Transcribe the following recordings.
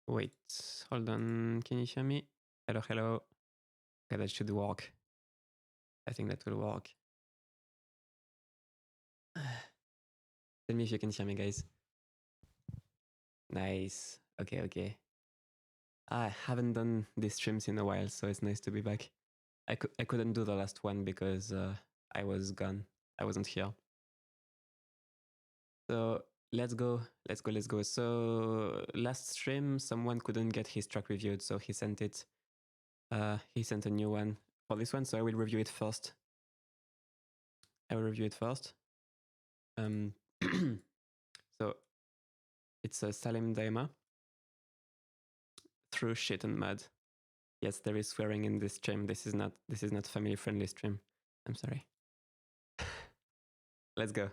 Wait, hold on. Can you hear me? Hello, hello. Okay, that should work. I think that will work. Tell me if you can hear me, guys. Nice. Okay, okay. I haven't done these streams in a while, so it's nice to be back. I couldn't do the last one because I was gone. I wasn't here. So let's go. So last stream, someone couldn't get his track reviewed, so he sent it. He sent a new one for this one, so I will review it first. So it's a Salem Daima. Through shit and mud. Yes, there is swearing in this stream. This is not family friendly stream. I'm sorry. Let's go.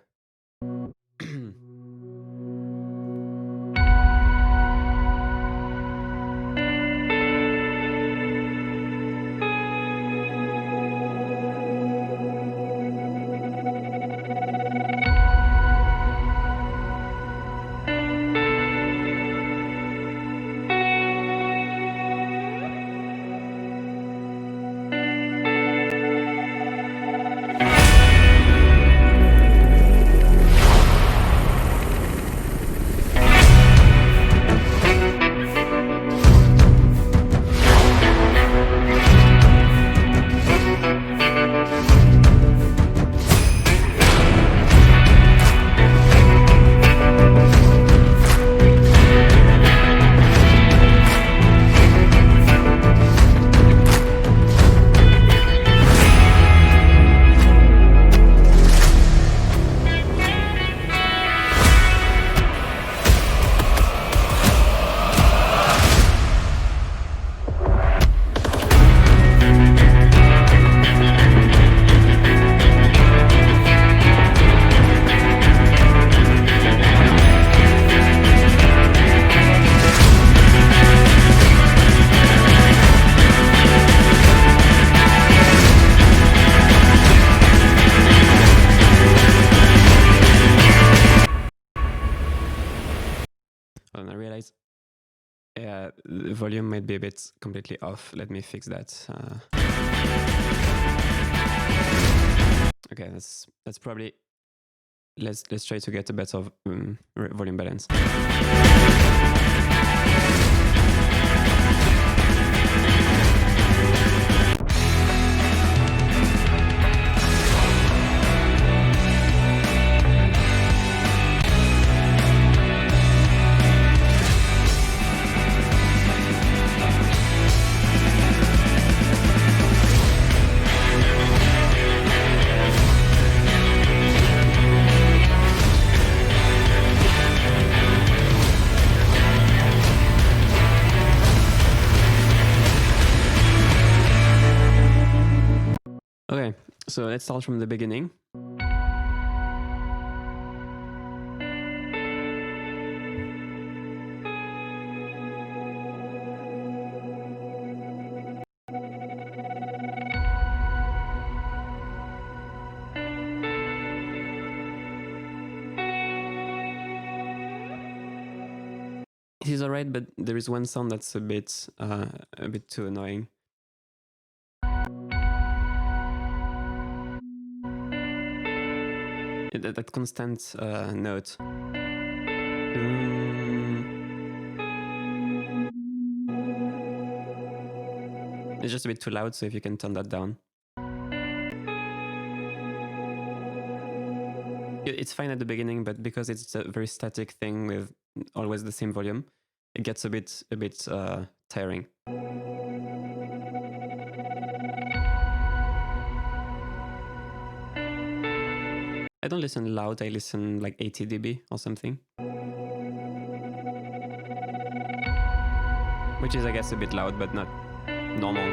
I realize the volume might be a bit completely off. Let me fix that. Okay, that's probably. Let's try to get a better volume balance. Okay, so let's start from the beginning. It is alright, but there is one sound that's a bit too annoying. That constant note. It's just a bit too loud, so if you can turn that down. It's fine at the beginning, but because it's a very static thing with always the same volume, it gets a bit tiring. I don't listen loud, I listen like 80 dB or something. Which is, I guess, a bit loud, but not normal.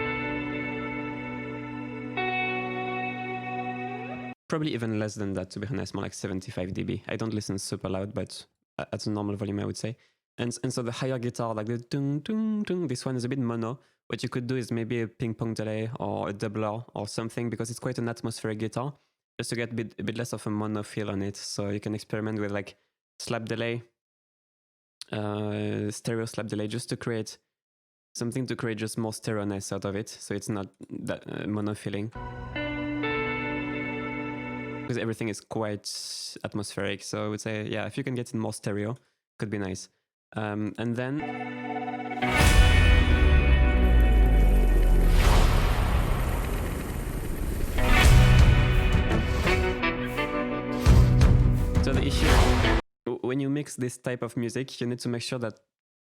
Probably even less than that, to be honest, more like 75 dB. I don't listen super loud, but at a normal volume, I would say. And so the higher guitar, like the dung, dung, dung, this one is a bit mono. What you could do is maybe a ping pong delay or a doubler or something, because it's quite an atmospheric guitar, just to get a bit less of a mono feel on it. So you can experiment with like slap delay stereo slap delay, just to create something to create just more stereo-ness out of it, so it's not that mono feeling. Because everything is quite atmospheric, so I would say, yeah, if you can get in more stereo, could be nice. And then so the issue, when you mix this type of music, you need to make sure that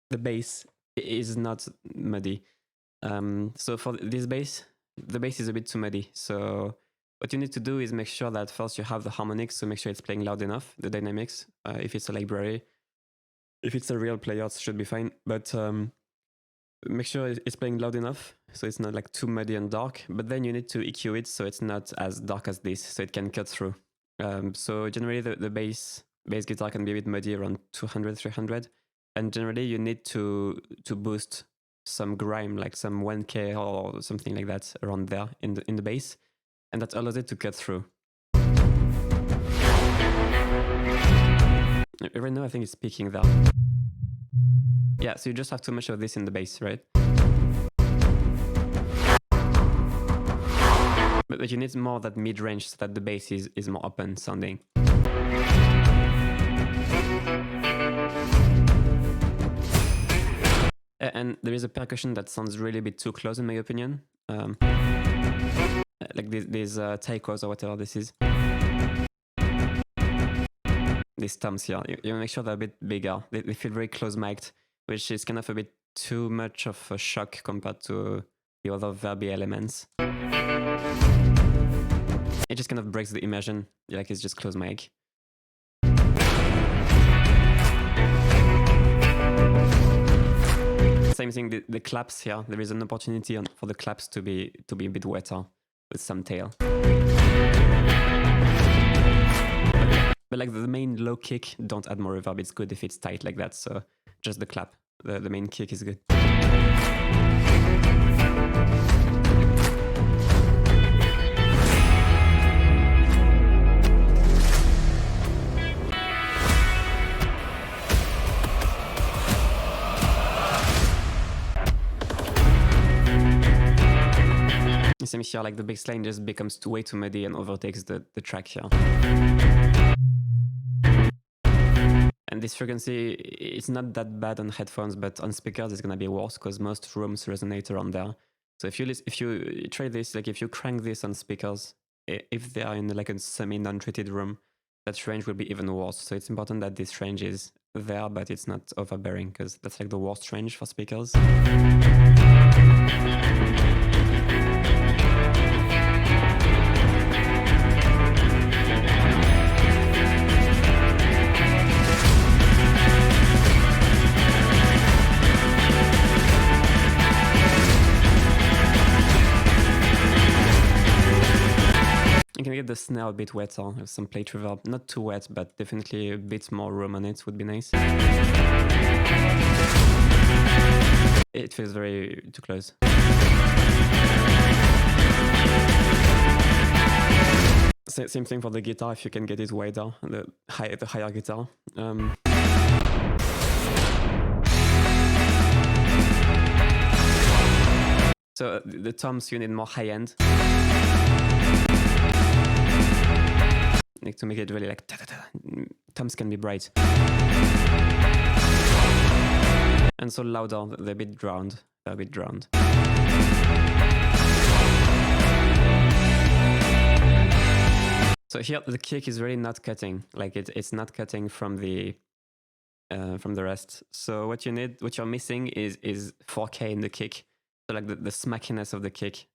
the bass is not muddy. So for this bass, the bass is a bit too muddy. So what you need to do is make sure that first you have the harmonics, so make sure it's playing loud enough, the dynamics. If it's a library, if it's a real player, it should be fine. But make sure it's playing loud enough, so it's not like too muddy and dark. But then you need to EQ it so it's not as dark as this, so it can cut through. So generally the bass guitar can be a bit muddy, around 200, 300. And generally you need to boost some grime, like some 1K or something like that around there in the bass. And that allows it to cut through. Right now I think it's peaking there. Yeah, so you just have too much of this in the bass, right? But you need more of that mid-range so that the bass is more open sounding. And there is a percussion that sounds really a bit too close in my opinion. Like these taikos or whatever this is. These toms here, you make sure they're a bit bigger. They feel very close-mic'd, which is kind of a bit too much of a shock compared to the other verby elements. It just kind of breaks the immersion, like it's just close mic. Same thing, the claps here, there is an opportunity for the claps to be a bit wetter with some tail. But like the main low kick, don't add more reverb, it's good if it's tight like that, so just the clap, the main kick is good. Same here, like the bass line just becomes way too muddy and overtakes the track here. And this frequency, it's not that bad on headphones, but on speakers it's gonna be worse because most rooms resonate around there. So if you try this, like if you crank this on speakers, if they are in like a semi-non-treated room, that range will be even worse. So it's important that this range is there, but it's not overbearing because that's like the worst range for speakers. You can get the snare a bit wetter, with some plate reverb. Not too wet, but definitely a bit more room on it would be nice. It feels very too close. Same thing for the guitar, if you can get it wider, the higher guitar. So the toms, you need more high end. Like to make it really like toms can be bright. And so louder, they're a bit drowned. So here the kick is really not cutting. Like it's not cutting from the rest. So what you're missing is 4K in the kick. So like the smackiness of the kick.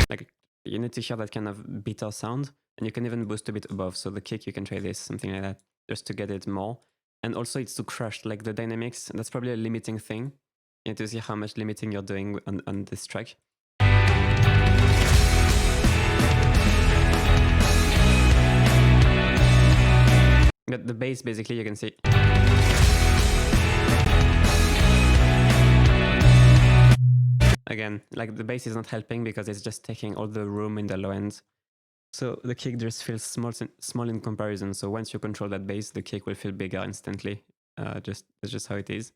Like you need to hear that kind of bitter sound, and you can even boost a bit above. So the kick, you can try this, something like that, just to get it more. And also it's too crushed, like the dynamics, that's probably a limiting thing. You need to see how much limiting you're doing on this track. But the bass, basically, you can see. again, like the bass is not helping because it's just taking all the room in the low end. So the kick just feels small in comparison. So once you control that bass, the kick will feel bigger instantly. That's just how it is.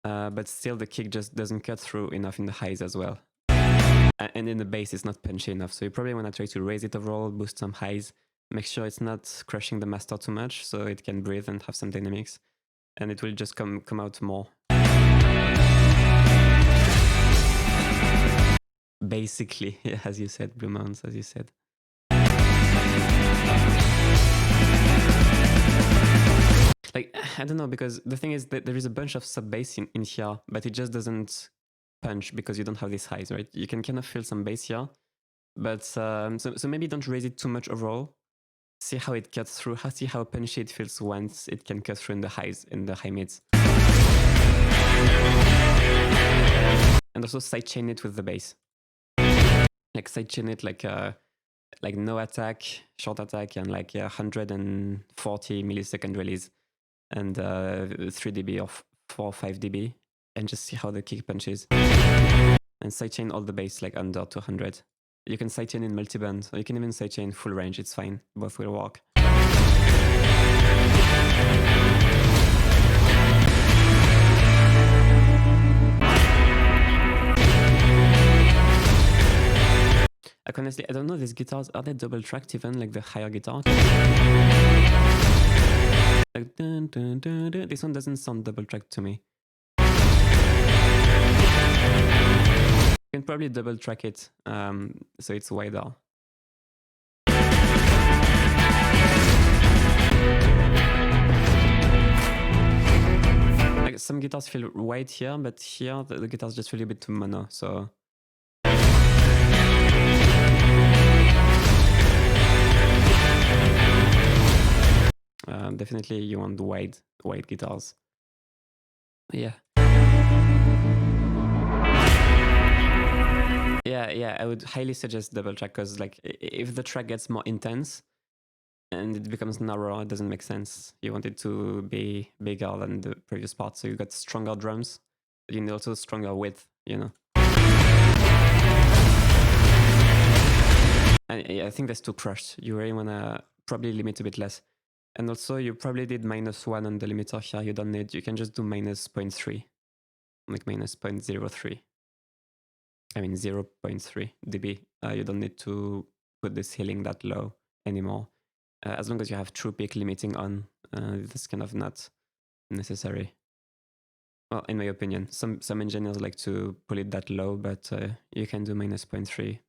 But still, the kick just doesn't cut through enough in the highs as well. And in the bass, it's not punchy enough. So you probably want to try to raise it overall, boost some highs, make sure it's not crushing the master too much so it can breathe and have some dynamics. And it will just come out more. Basically, as you said, Blue Mounds, as you said. Like, I don't know, because the thing is that there is a bunch of sub bass in here, but it just doesn't punch because you don't have these highs, right? You can kind of feel some bass here, but so maybe don't raise it too much overall. See how it cuts through, see how punchy it feels once it can cut through in the highs, in the high mids. And also sidechain it with the bass. Like sidechain it like no attack, short attack, and like 140 millisecond release, and 3 dB or 4 or 5 dB, and just see how the kick punches. And sidechain all the bass like under 200. You can sidechain in multiband, or you can even sidechain full range, it's fine, both will work. Like honestly, I don't know, these guitars, are they double tracked even, like the higher guitar? Like, dun, dun, dun, dun. This one doesn't sound double tracked to me. You can probably double track it, so it's wider. Like some guitars feel wide here, but here the guitars just feel a bit too mono, so. Definitely you want wide guitars. Yeah. Yeah, I would highly suggest double track, because like if the track gets more intense and it becomes narrower, it doesn't make sense. You want it to be bigger than the previous part, so you got stronger drums, but you need also stronger width, you know. And I think that's too crushed. You really wanna probably limit a bit less. And also you probably did -1 on the limiter here, you don't need, you can just do -0.3, like -0.03. I mean 0.3 dB. You don't need to put the ceiling that low anymore. As long as you have true peak limiting on, that's kind of not necessary. Well, in my opinion, some engineers like to pull it that low, but you can do -0.3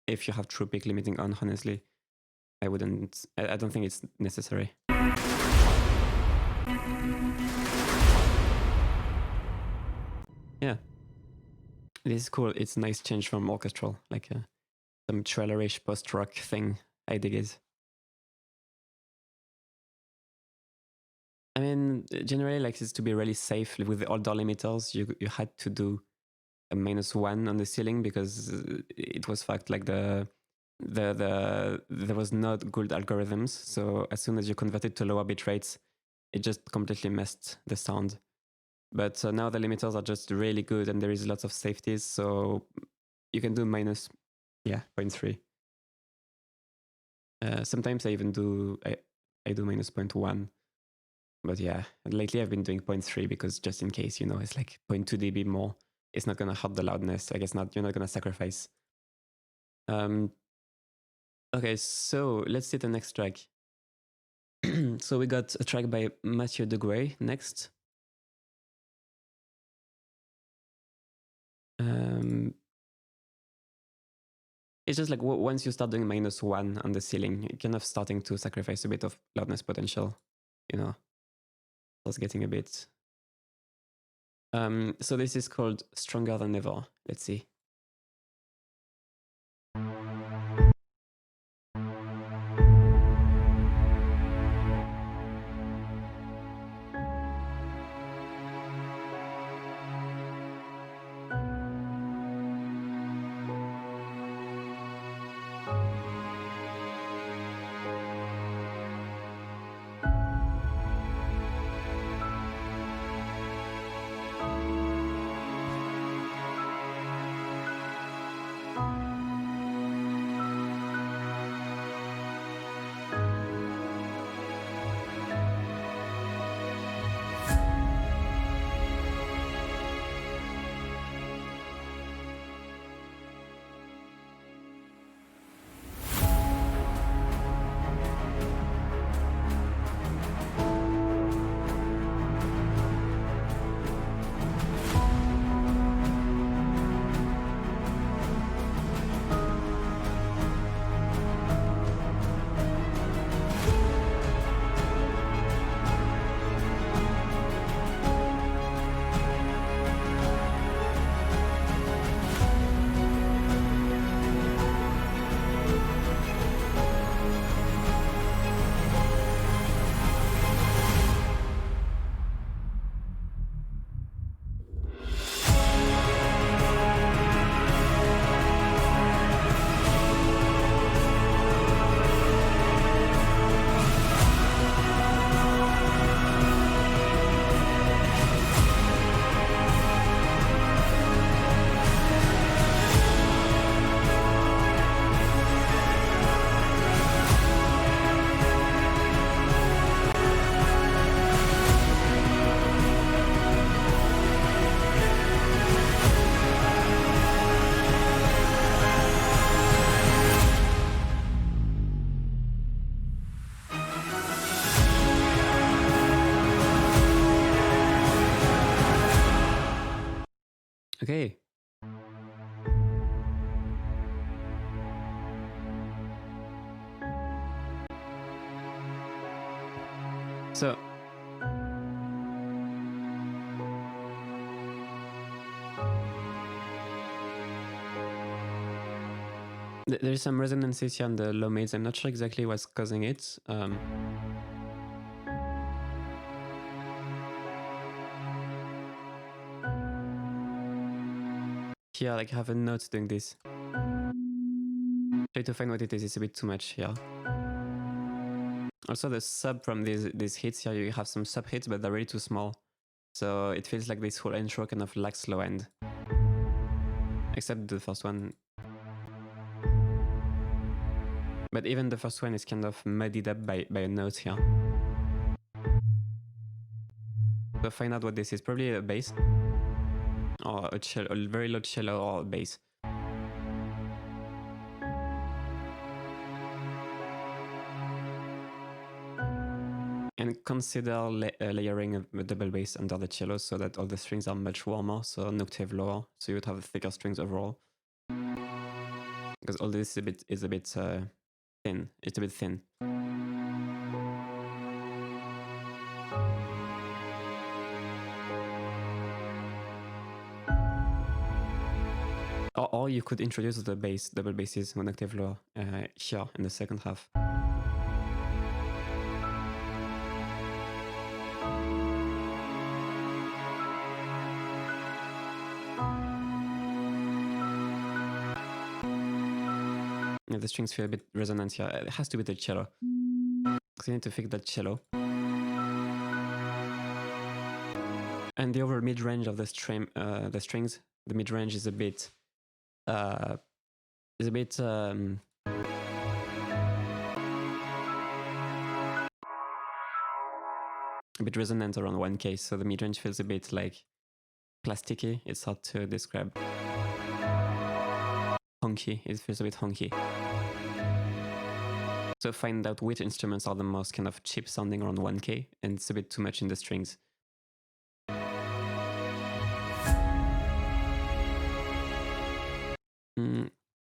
if you have true peak limiting on. Honestly, I don't think it's necessary. Yeah, this is cool. It's a nice change from Orchestral, like some trailerish post-rock thing. I dig it. I mean, generally, like, it's to be really safe with the older limiters. You had to do a -1 on the ceiling because it was fact like there was not good algorithms. So as soon as you converted to lower bit rates, it just completely messed the sound. But now the limiters are just really good, and there is lots of safeties. So you can do -0.3. Sometimes I even do I do -0.1. But yeah, lately I've been doing 0.3 because just in case, you know, it's like 0.2 dB more. It's not gonna hurt the loudness. I guess not. You're not gonna sacrifice. Okay, so let's see the next track. So we got a track by Mathieu Degray next. It's just like once you start doing -1 on the ceiling, you're kind of starting to sacrifice a bit of loudness potential. You know, it's getting a bit. So this is called Stronger Than Ever. Let's see. Okay. So there's some resonances here on the low mids. I'm not sure exactly what's causing it. Here, like, have a note doing this. Try to find what it is. It's a bit too much here. Also, the sub from these hits here, you have some sub hits, but they're really too small. So it feels like this whole intro kind of lacks low end. Except the first one. But even the first one is kind of muddied up by a note here. So find out what this is. Probably a bass. Or a cello, a very low cello or a bass. And consider layering a double bass under the cello so that all the strings are much warmer, so an octave lower, so you would have thicker strings overall. Because all this is a bit thin. It's a bit thin. Or you could introduce the bass, double basses, one octave lower here in the second half. Yeah, the strings feel a bit resonant here. It has to be the cello. Because you need to fix that cello. And the overall mid-range of the strings, the mid-range is a bit a bit resonant around 1K, so the mid-range feels a bit like plasticky. It's hard to describe. Honky, it feels a bit honky. So find out which instruments are the most kind of cheap sounding around 1K, and it's a bit too much in the strings.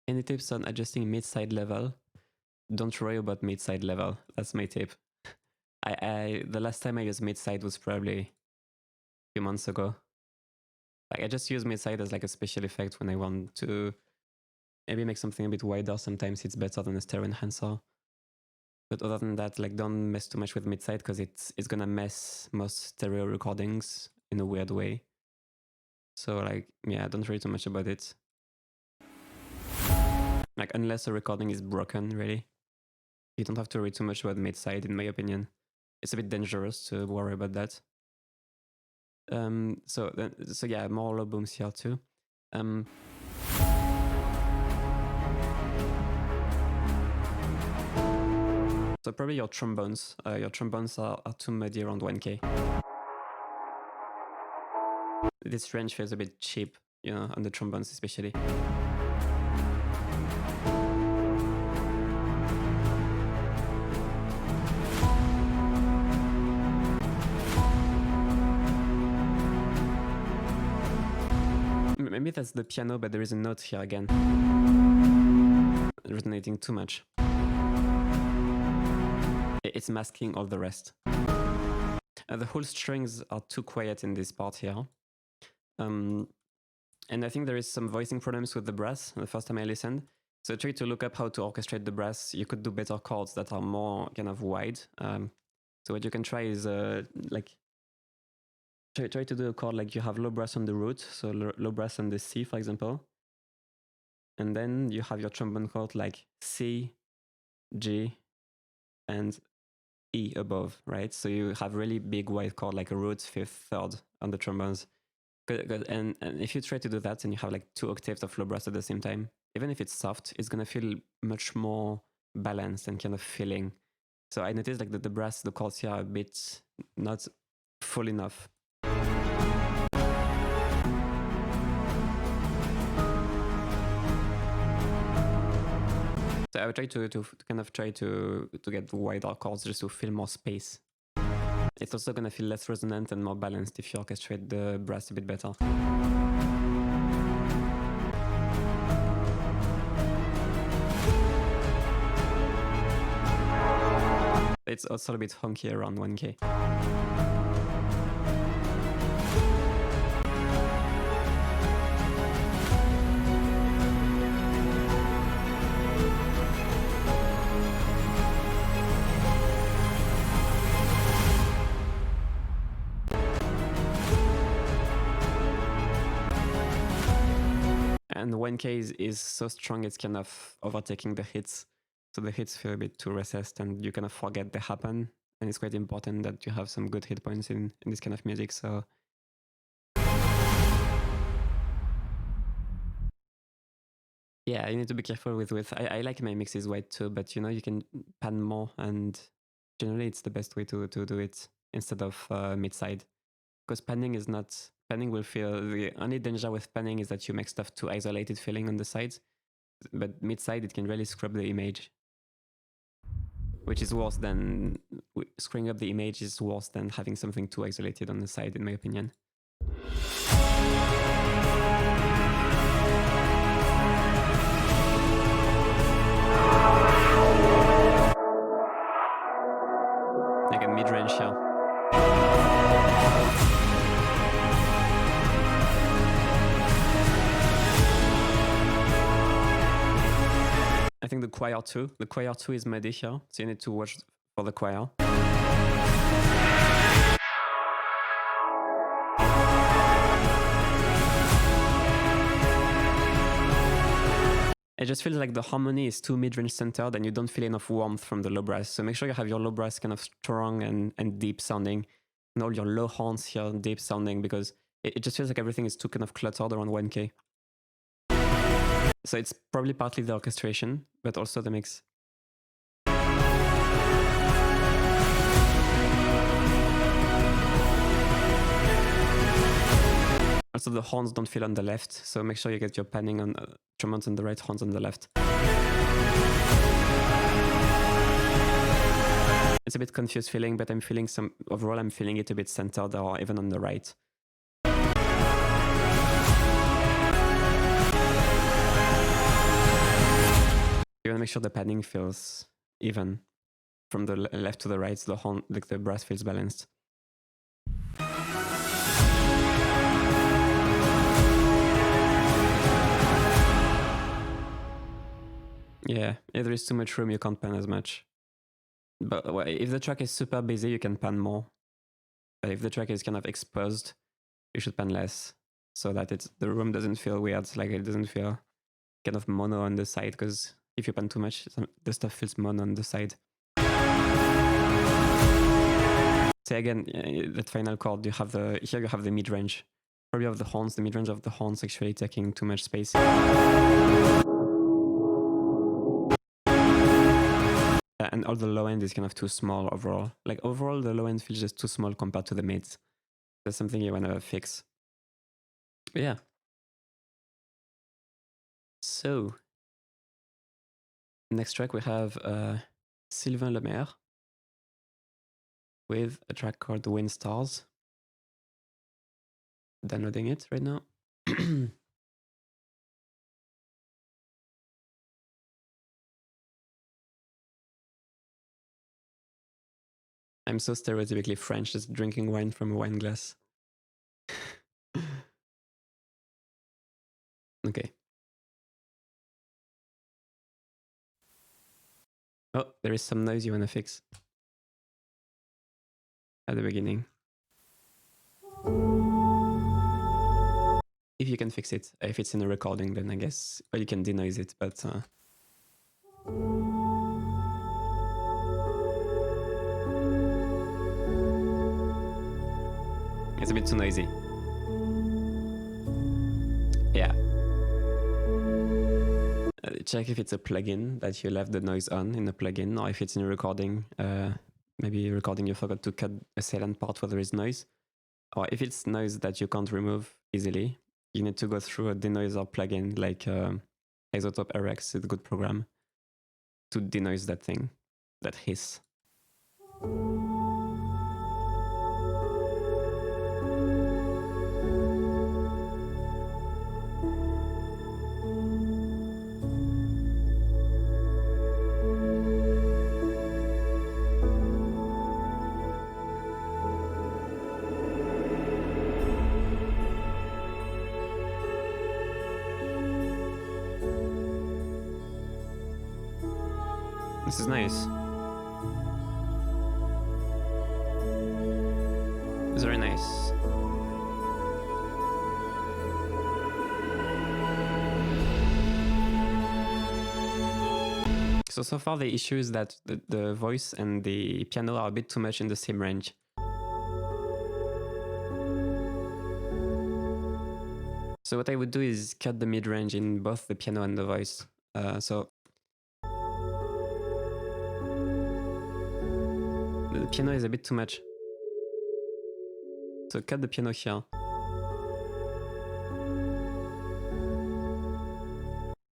Any tips on adjusting mid-side level? Don't worry about mid-side level. That's my tip. The last time I used mid-side was probably a few months ago. Like, I just use mid-side as like a special effect when I want to maybe make something a bit wider. Sometimes it's better than a stereo enhancer. But other than that, like, don't mess too much with mid-side because it's gonna mess most stereo recordings in a weird way. So like, yeah, don't worry too much about it. Like, unless a recording is broken, really. You don't have to worry too much about mid-side, in my opinion. It's a bit dangerous to worry about that. So yeah, more low booms here too. So probably your trombones. Your trombones are too muddy around 1K. This range feels a bit cheap, you know, on the trombones especially. Maybe that's the piano, but there is a note here again. Resonating too much. It's masking all the rest. The whole strings are too quiet in this part here. And I think there is some voicing problems with the brass the first time I listened. So try to look up how to orchestrate the brass. You could do better chords that are more kind of wide. So what you can try is like try to do a chord like you have low brass on the root, so low brass on the C, for example. And then you have your trombone chord like C, G, and E above, right? So you have really big wide chord like a root, fifth, third on the trombones. And if you try to do that and you have like 2 octaves of low brass at the same time, even if it's soft, it's gonna feel much more balanced and kind of filling. So I noticed like the brass, the chords here are a bit not full enough. So I would try to kind of try to get wider chords just to fill more space. It's also gonna feel less resonant and more balanced if you orchestrate the brass a bit better. it's also a bit honky around 1K. And 1K is so strong, it's kind of overtaking the hits. So the hits feel a bit too recessed and you kind of forget they happen. And it's quite important that you have some good hit points in this kind of music. So yeah, you need to be careful with width. I like my mixes wide too, but you know, you can pan more, and generally it's the best way to do it instead of mid-side. Because panning is not, panning will feel, the only danger with panning is that you make stuff too isolated feeling on the sides. But mid-side, it can really scrub the image. Which is worse than, screwing up the image is worse than having something too isolated on the side, in my opinion. Like a mid-range here. I think the choir too. The choir too is muddy here, so you need to watch for the choir. It just feels like the harmony is too mid-range centered and you don't feel enough warmth from the low brass. So make sure you have your low brass kind of strong and deep sounding, and all your low horns here deep sounding, because it just feels like everything is too kind of cluttered around 1K. So it's probably partly the orchestration, but also the mix. Also, the horns don't feel on the left, so make sure you get your panning on tremons on the right, horns on the left. It's a bit confused feeling, but I'm feeling some, overall I'm feeling it a bit centered or even on the right. You want to make sure the padding feels even from the left to the right, so the horn, like the brass feels balanced. Yeah, if there is too much room, you can't pan as much. But if the track is super busy, you can pan more. But if the track is kind of exposed, you should pan less, so that the room doesn't feel weird, like it doesn't feel kind of mono on the side, because if you pan too much, the stuff feels mono on the side. So again, that final chord, you have here you have the mid-range. Probably of the horns, the mid-range of the horns actually taking too much space. And all the low end is kind of too small overall. Like overall, the low end feels just too small compared to the mids. That's something you want to fix. But yeah. So, next track we have Sylvain Lemaire with a track called Wind Stars. Downloading it right now. I'm so stereotypically French, just drinking wine from a wine glass. Okay. Oh, there is some noise you want to fix at the beginning. If you can fix it. If it's in a recording, then I guess, or you can denoise it, but it's a bit too noisy. Yeah. Check if it's a plugin that you left the noise on in the plugin, or if it's in a recording. Maybe recording you forgot to cut a silent part where there is noise. Or if it's noise that you can't remove easily, you need to go through a denoiser plugin like Isotope RX, it's a good program to denoise that thing, that hiss. This is nice. It's very nice. So far the issue is that the voice and the piano are a bit too much in the same range. So what I would do is cut the mid-range in both the piano and the voice. So the piano is a bit too much. So cut the piano here.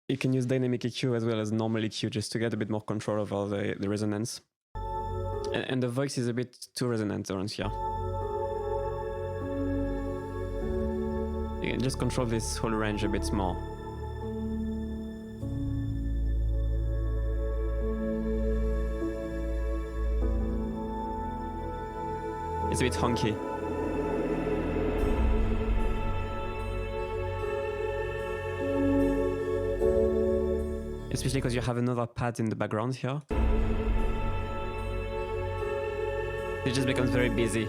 You can use dynamic EQ as well as normal EQ just to get a bit more control over the resonance. And the voice is a bit too resonant around here. You can just control this whole range a bit more. It's a bit honky. Especially because you have another pad in the background here. It just becomes very busy.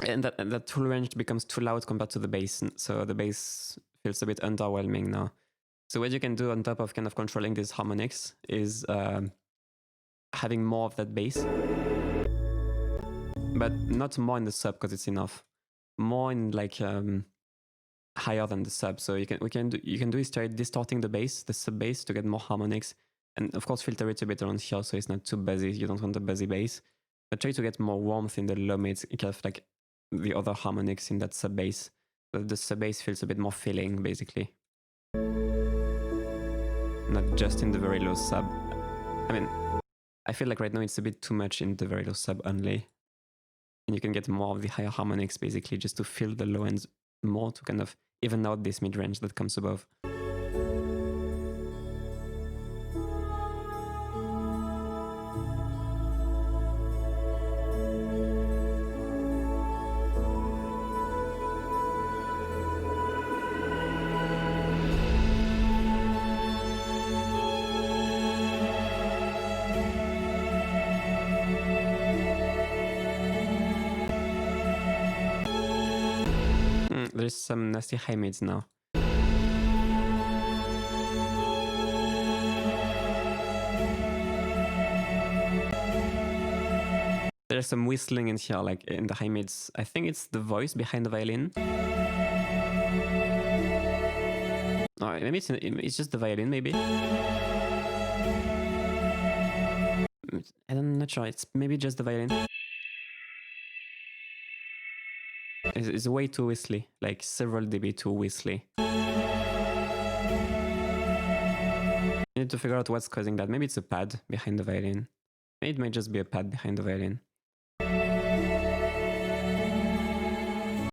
And that full range becomes too loud compared to the bass, so the bass feels a bit underwhelming now. So what you can do on top of kind of controlling these harmonics is having more of that bass, but not more in the sub because it's enough. More in like higher than the sub. So you can do is start distorting the bass, the sub bass, to get more harmonics, and of course filter it a bit around here so it's not too bassy. You don't want the bassy bass, but try to get more warmth in the low mids, kind of like the other harmonics in that sub bass. So the sub bass feels a bit more filling, basically. Not just in the very low sub. I mean, I feel like right now it's a bit too much in the very low sub only. And you can get more of the higher harmonics, basically, just to fill the low ends more to kind of even out this mid-range that comes above. There's some nasty high mids now. There's some whistling in here, like in the high mids. I think it's the voice behind the violin. Or maybe it's just the violin, maybe. I'm not sure. It's maybe just the violin. It's way too whistly, like several dB too whistly. You need to figure out what's causing that. Maybe it's a pad behind the violin. Maybe it might just be a pad behind the violin.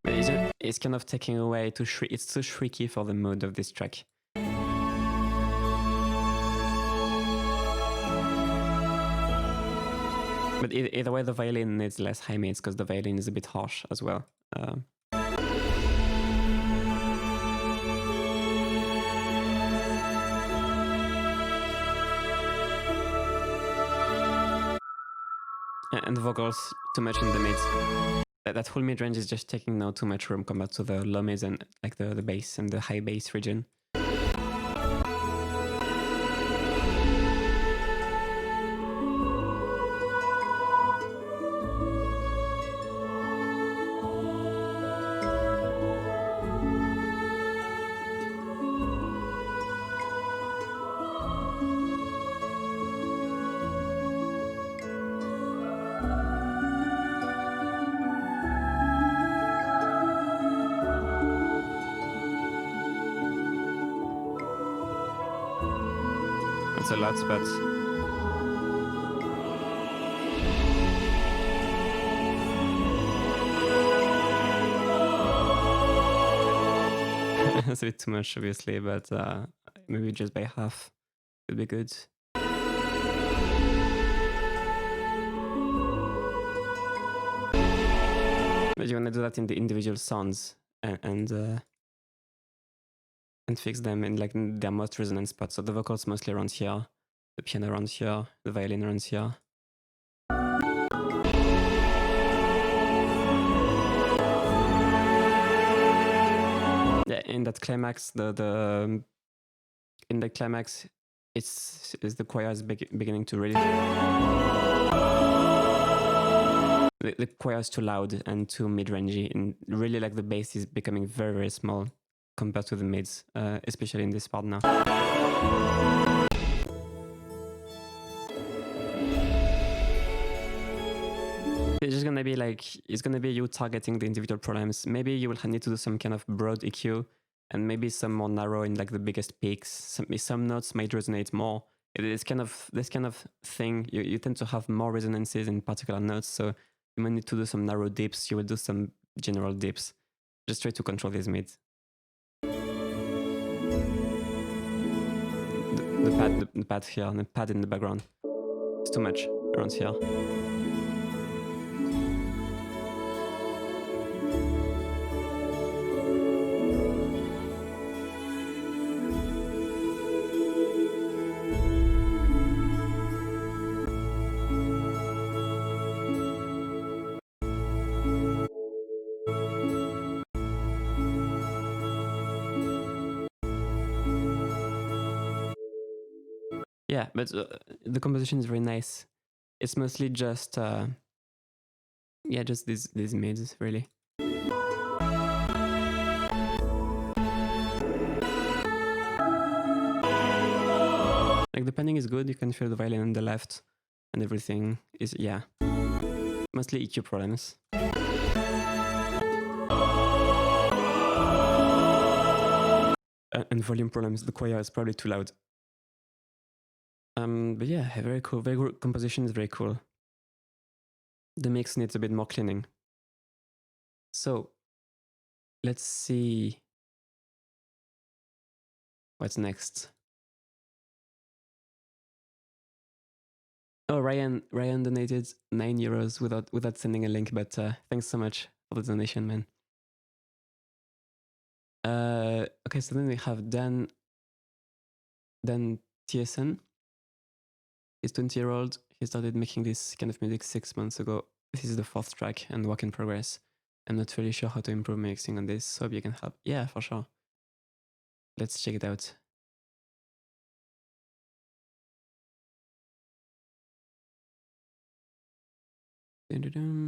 But it's kind of taking away too it's too shrieky for the mood of this track. But either way, the violin needs less high mids because the violin is a bit harsh as well. And the vocals too much in the mids. That whole mid range is just taking now too much room compared to the low mids and like the bass and the high bass region. It's a lot, but it's a bit too much, obviously, but maybe just by half would be good. But you want to do that in the individual sounds and and fix them in like their most resonant spots. So the vocals mostly around here, the piano around here, the violin around here. Yeah, in that climax, in the climax, it's the choir is beginning to really. The choir is too loud and too mid-rangey, and really like the bass is becoming very, very small compared to the mids, especially in this part now. It's just gonna be like, it's gonna be you targeting the individual problems. Maybe you will need to do some kind of broad EQ and maybe some more narrow in like the biggest peaks. Some notes might resonate more. It is kind of this kind of thing. You tend to have more resonances in particular notes, so you might need to do some narrow dips. You will do some general dips. Just try to control these mids. The pad here, and the pad in the background. It's too much around here. Yeah, but the composition is very nice. It's mostly just, yeah, just these mids, really. Like the panning is good, you can feel the violin on the left, and everything is, yeah, mostly EQ problems. And volume problems, the choir is probably too loud. But yeah, very cool. Very good composition is very cool. The mix needs a bit more cleaning. So let's see what's next. Oh, Ryan donated €9 without sending a link, but thanks so much for the donation, man. Okay, so then we have Dan TSN. He's 20-year-old. He started making this kind of music 6 months ago. This is the 4th track and work in progress. I'm not really sure how to improve mixing on this, so hope you can help. Yeah, for sure. Let's check it out.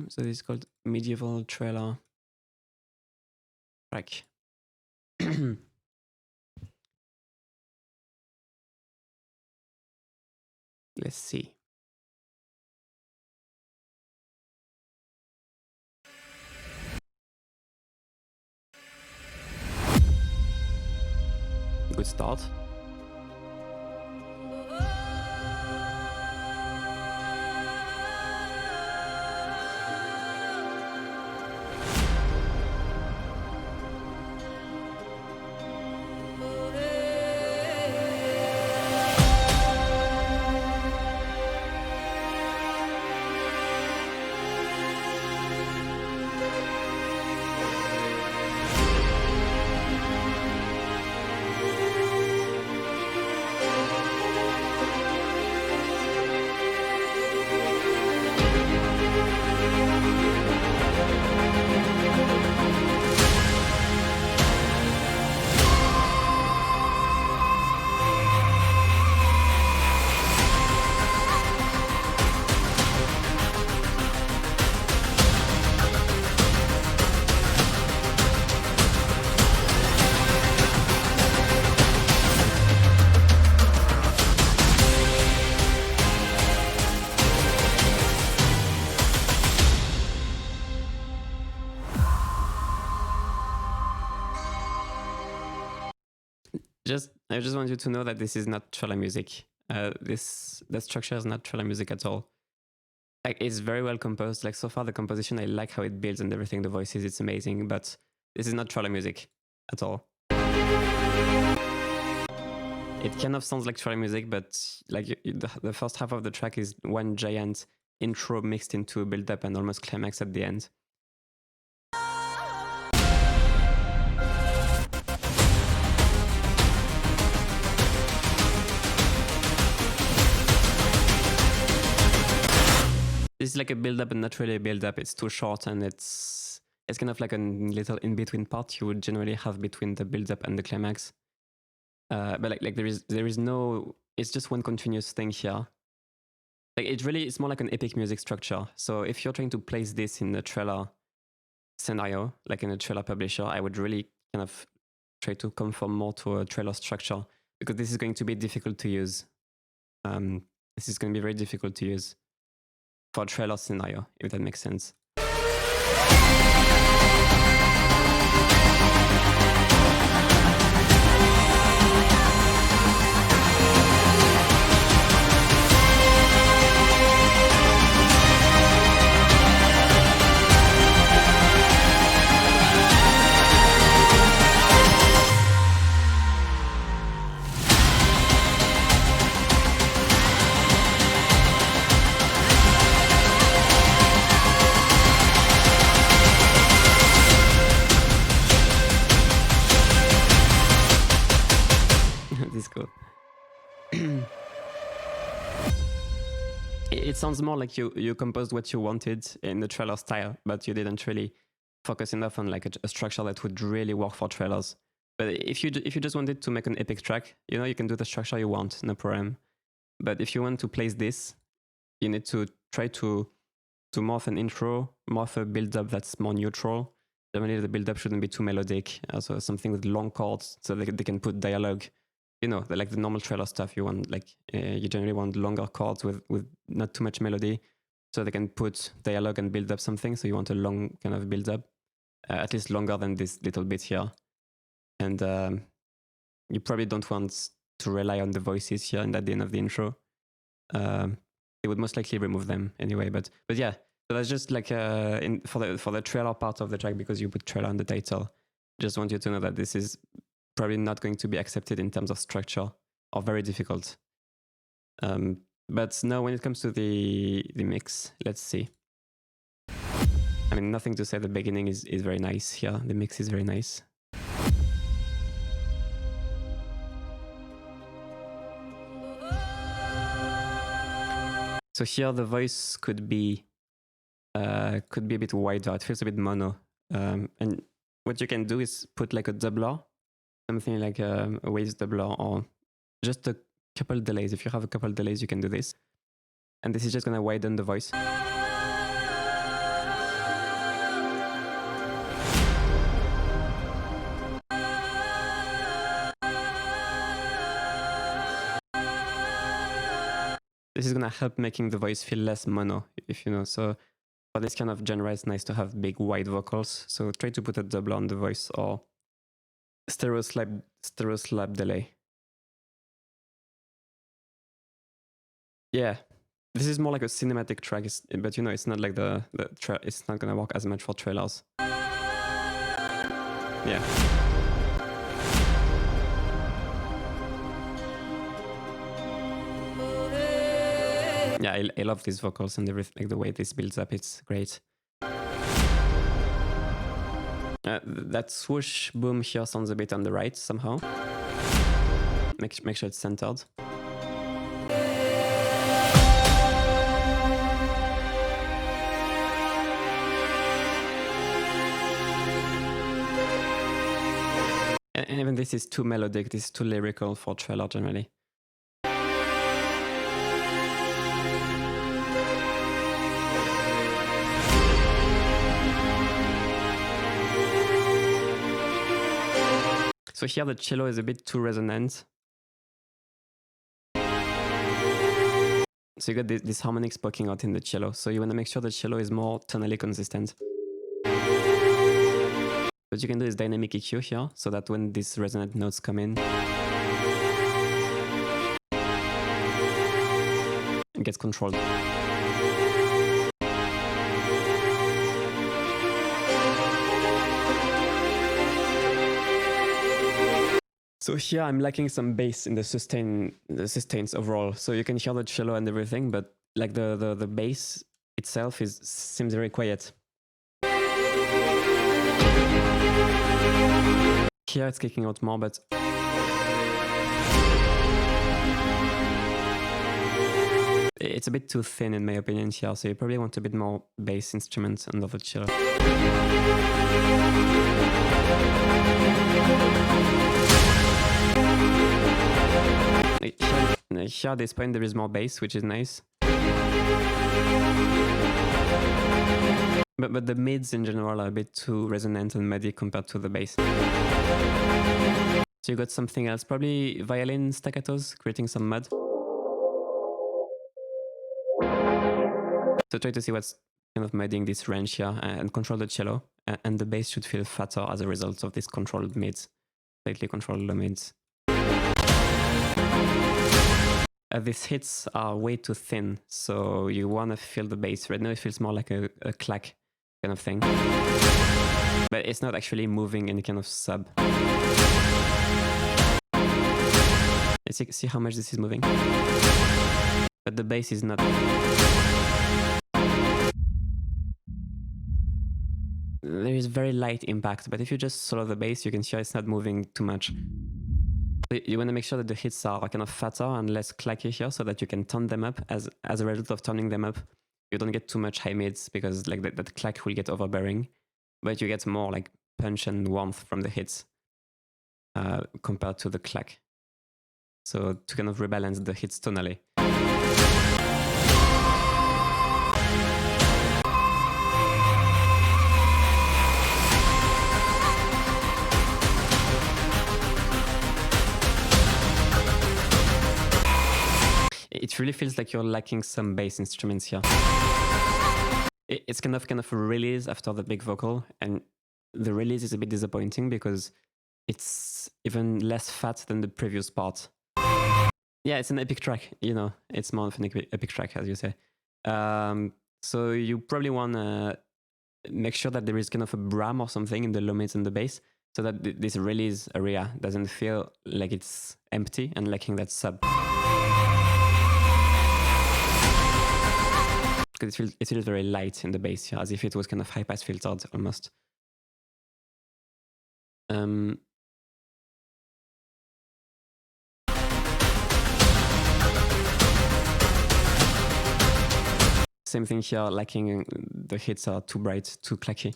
So this is called Medieval Trailer track. Let's see. Good start. I just want you to know that this is not trailer music. The structure is not trailer music at all. Like, it's very well composed. Like, so far the composition, I like how it builds and everything. The voices, it's amazing. But this is not trailer music at all. It kind of sounds like trailer music, but like the first half of the track is one giant intro mixed into a build-up and almost climax at the end. it's like a build-up, but not really a build-up. It's too short, and it's kind of like a little in-between part you would generally have between the build-up and the climax. But like there is no. It's just one continuous thing here. Like it's more like an epic music structure. So if you're trying to place this in a trailer scenario, like in a trailer publisher, I would really kind of try to conform more to a trailer structure, because this is going to be difficult to use. This is going to be very difficult to use for a trailer scenario, if that makes sense. This is cool. It sounds more like you composed what you wanted in the trailer style, but you didn't really focus enough on like a structure that would really work for trailers. But if you just wanted to make an epic track, you know, you can do the structure you want, no problem. But if you want to place this, you need to try to morph an intro, morph a build-up that's more neutral. Generally, the build-up shouldn't be too melodic. Also, something with long chords, so they can put dialogue. You know, like the normal trailer stuff, you want like you generally want longer chords with not too much melody, so they can put dialogue and build up something. So you want a long kind of build up, at least longer than this little bit here. And you probably don't want to rely on the voices here and at the end of the intro. They would most likely remove them anyway. But yeah, so that's just like for the trailer part of the track, because you put trailer on the title. Just want you to know that this is probably not going to be accepted in terms of structure, or very difficult. But now when it comes to the mix, let's see. I mean, nothing to say, the beginning is very nice here. The mix is very nice. So here the voice could be a bit wider. It feels a bit mono. And what you can do is put like a doubler, something like a waves doubler, or just a couple delays. If you have a couple delays, you can do this. And this is just going to widen the voice. This is going to help making the voice feel less mono, if you know. So for this kind of genre, it's nice to have big, wide vocals. So try to put a doubler on the voice, or stereo slap delay. Yeah, this is more like a cinematic track, but you know, it's not like it's not gonna work as much for trailers. Yeah. Yeah, I love these vocals and everything, like the way this builds up, it's great. That swoosh boom here sounds a bit on the right somehow. Make sure it's centered. And even this is too melodic, this is too lyrical for trailer generally. So here the cello is a bit too resonant. So you got this harmonics poking out in the cello. So you want to make sure the cello is more tonally consistent. What you can do is dynamic EQ here, so that when these resonant notes come in, it gets controlled. So here I'm lacking some bass in the sustains overall. So you can hear the cello and everything, but like the bass itself seems very quiet. Here it's kicking out more, but It's a bit too thin in my opinion here, so you probably want a bit more bass instruments under the cello. Here at this point there is more bass, which is nice. But the mids in general are a bit too resonant and muddy compared to the bass. So you got something else, probably violin staccatos, creating some mud. So try to see what's kind of mudding this range here and control the cello. And the bass should feel fatter as a result of this controlled mids, slightly controlled low mids. These hits are way too thin, so you want to feel the bass. Right now it feels more like a clack kind of thing. But it's not actually moving any kind of sub. See how much this is moving? But the bass is not. There is very light impact, but if you just solo the bass, you can see it's not moving too much. You want to make sure that the hits are kind of fatter and less clacky here, so that you can turn them up. As a result of turning them up, you don't get too much high mids, because like that clack will get overbearing, but you get more like punch and warmth from the hits compared to the clack. So to kind of rebalance the hits tonally. It really feels like you're lacking some bass instruments here. It's kind of a release after the big vocal, and the release is a bit disappointing because it's even less fat than the previous part. Yeah, it's an epic track, you know, it's more of an epic track, as you say. So you probably want to make sure that there is kind of a bram or something in the low mids and the bass, so that this release area doesn't feel like it's empty and lacking that sub. Because it feels very light in the bass here, as if it was kind of high-pass filtered almost. Same thing here, lacking the hits are too bright, too clacky.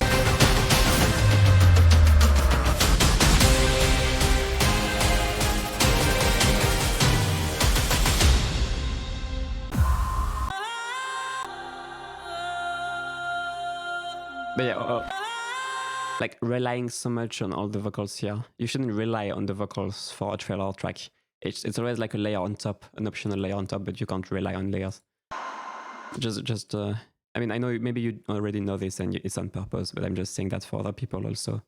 But yeah, like relying so much on all the vocals here. You shouldn't rely on the vocals for a trailer track. It's always like a layer on top, an optional layer on top, but you can't rely on layers. I mean, I know maybe you already know this and it's on purpose, but I'm just saying that for other people also.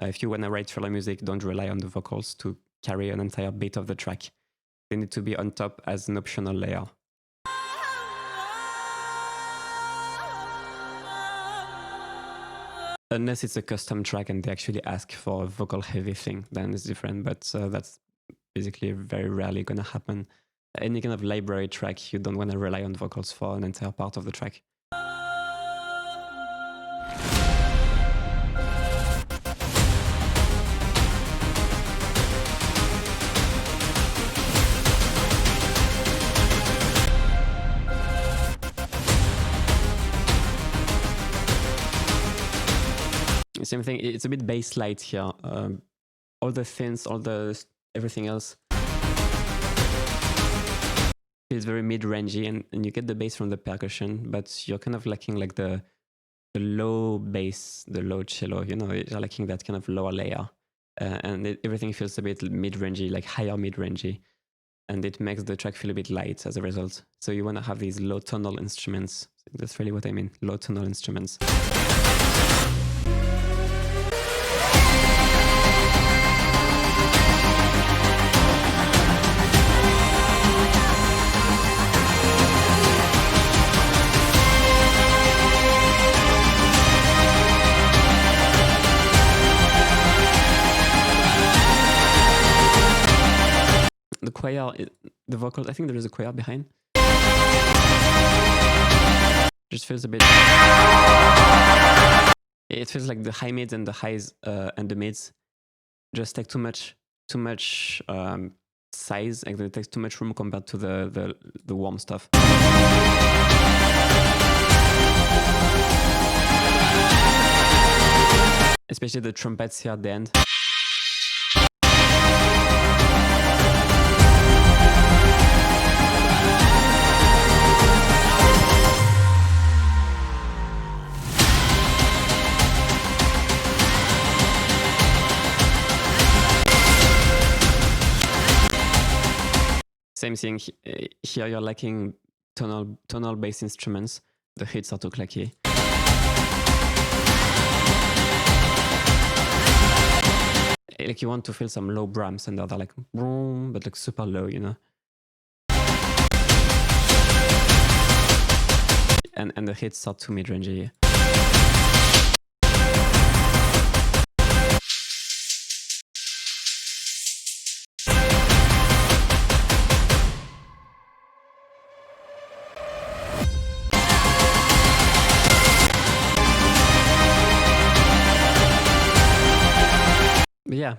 If you want to write trailer music, don't rely on the vocals to carry an entire beat of the track. They need to be on top as an optional layer. Unless it's a custom track and they actually ask for a vocal heavy thing, then it's different, but that's basically very rarely gonna happen. Any kind of library track, you don't want to rely on vocals for an entire part of the track. Same thing, it's a bit bass light here. All the synths, everything else feels very mid-rangey, and you get the bass from the percussion, but you're kind of lacking like the low bass, the low cello, you know, you're lacking that kind of lower layer. And everything feels a bit mid-rangey, like higher mid-rangey, and it makes the track feel a bit light as a result. So you want to have these low tonal instruments. That's really what I mean, low tonal instruments. The choir, the vocals, I think there is a choir behind. Just feels a bit... It feels like the high mids and the highs and the mids just take too much size, like it takes too much room compared to the warm stuff. Especially the trumpets here at the end. Same thing, here you're lacking tonal bass instruments. The hits are too clacky. Like you want to feel some low Brahms and they're like boom, but like super low, you know. And the hits are too mid-rangey. But yeah,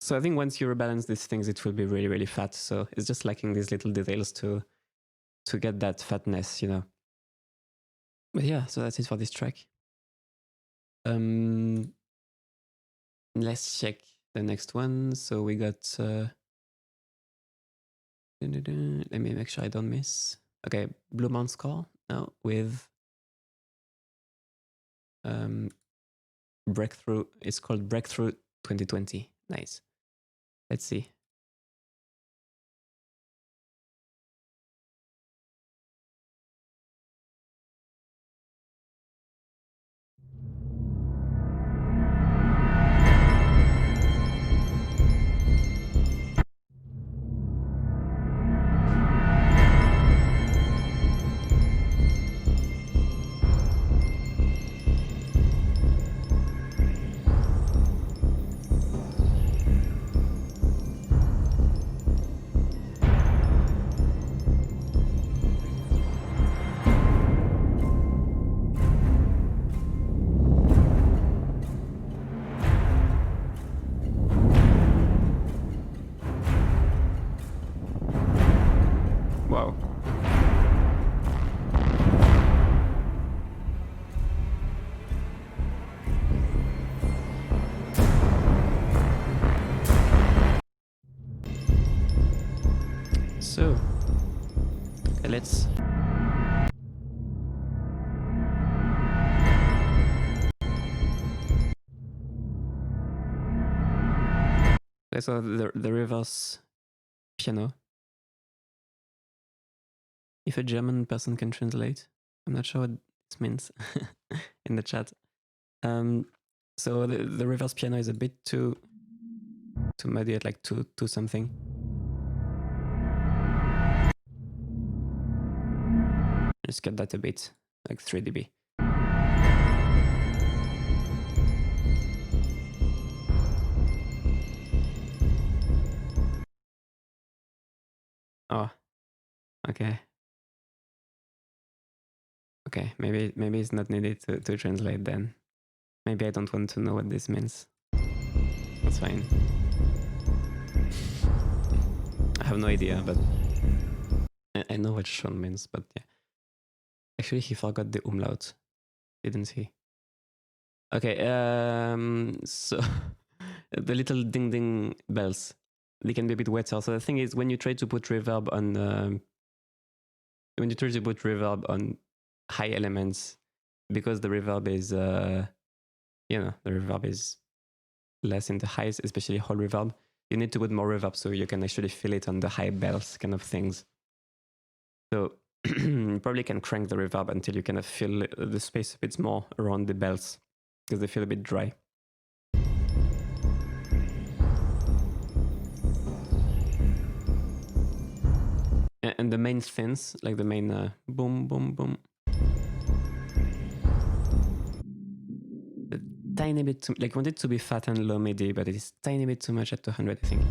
so I think once you rebalance these things, it will be really, really fat. So it's just lacking these little details to get that fatness, you know. But yeah, so that's it for this track. Let's check the next one. So we got... let me make sure I don't miss. Okay, Blue Mountain Score now with Breakthrough. It's called Breakthrough 2020. Nice. Let's see. Wow. So, okay, let's... So the reverse piano. If a German person can translate, I'm not sure what this means in the chat. So the reverse piano is a bit too muddy at like 2 something. Just cut that a bit, like 3 dB. Oh, okay. Okay, maybe it's not needed to translate then. Maybe I don't want to know what this means. That's fine. I have no idea, but I know what Sean means, but yeah. Actually, he forgot the umlaut, didn't he? Okay, so the little ding ding bells, they can be a bit wetter. So the thing is, when you try to put reverb on high elements, because the reverb is you know, the reverb is less in the highs, especially whole reverb, you need to put more reverb so you can actually feel it on the high bells kind of things. So you probably can crank the reverb until you kind of feel the space a bit more around the bells, because they feel a bit dry. And the main synths, like the main boom, boom, boom, a tiny bit too, like, want it to be fat and low MIDI, but it is tiny bit too much at 200, I think.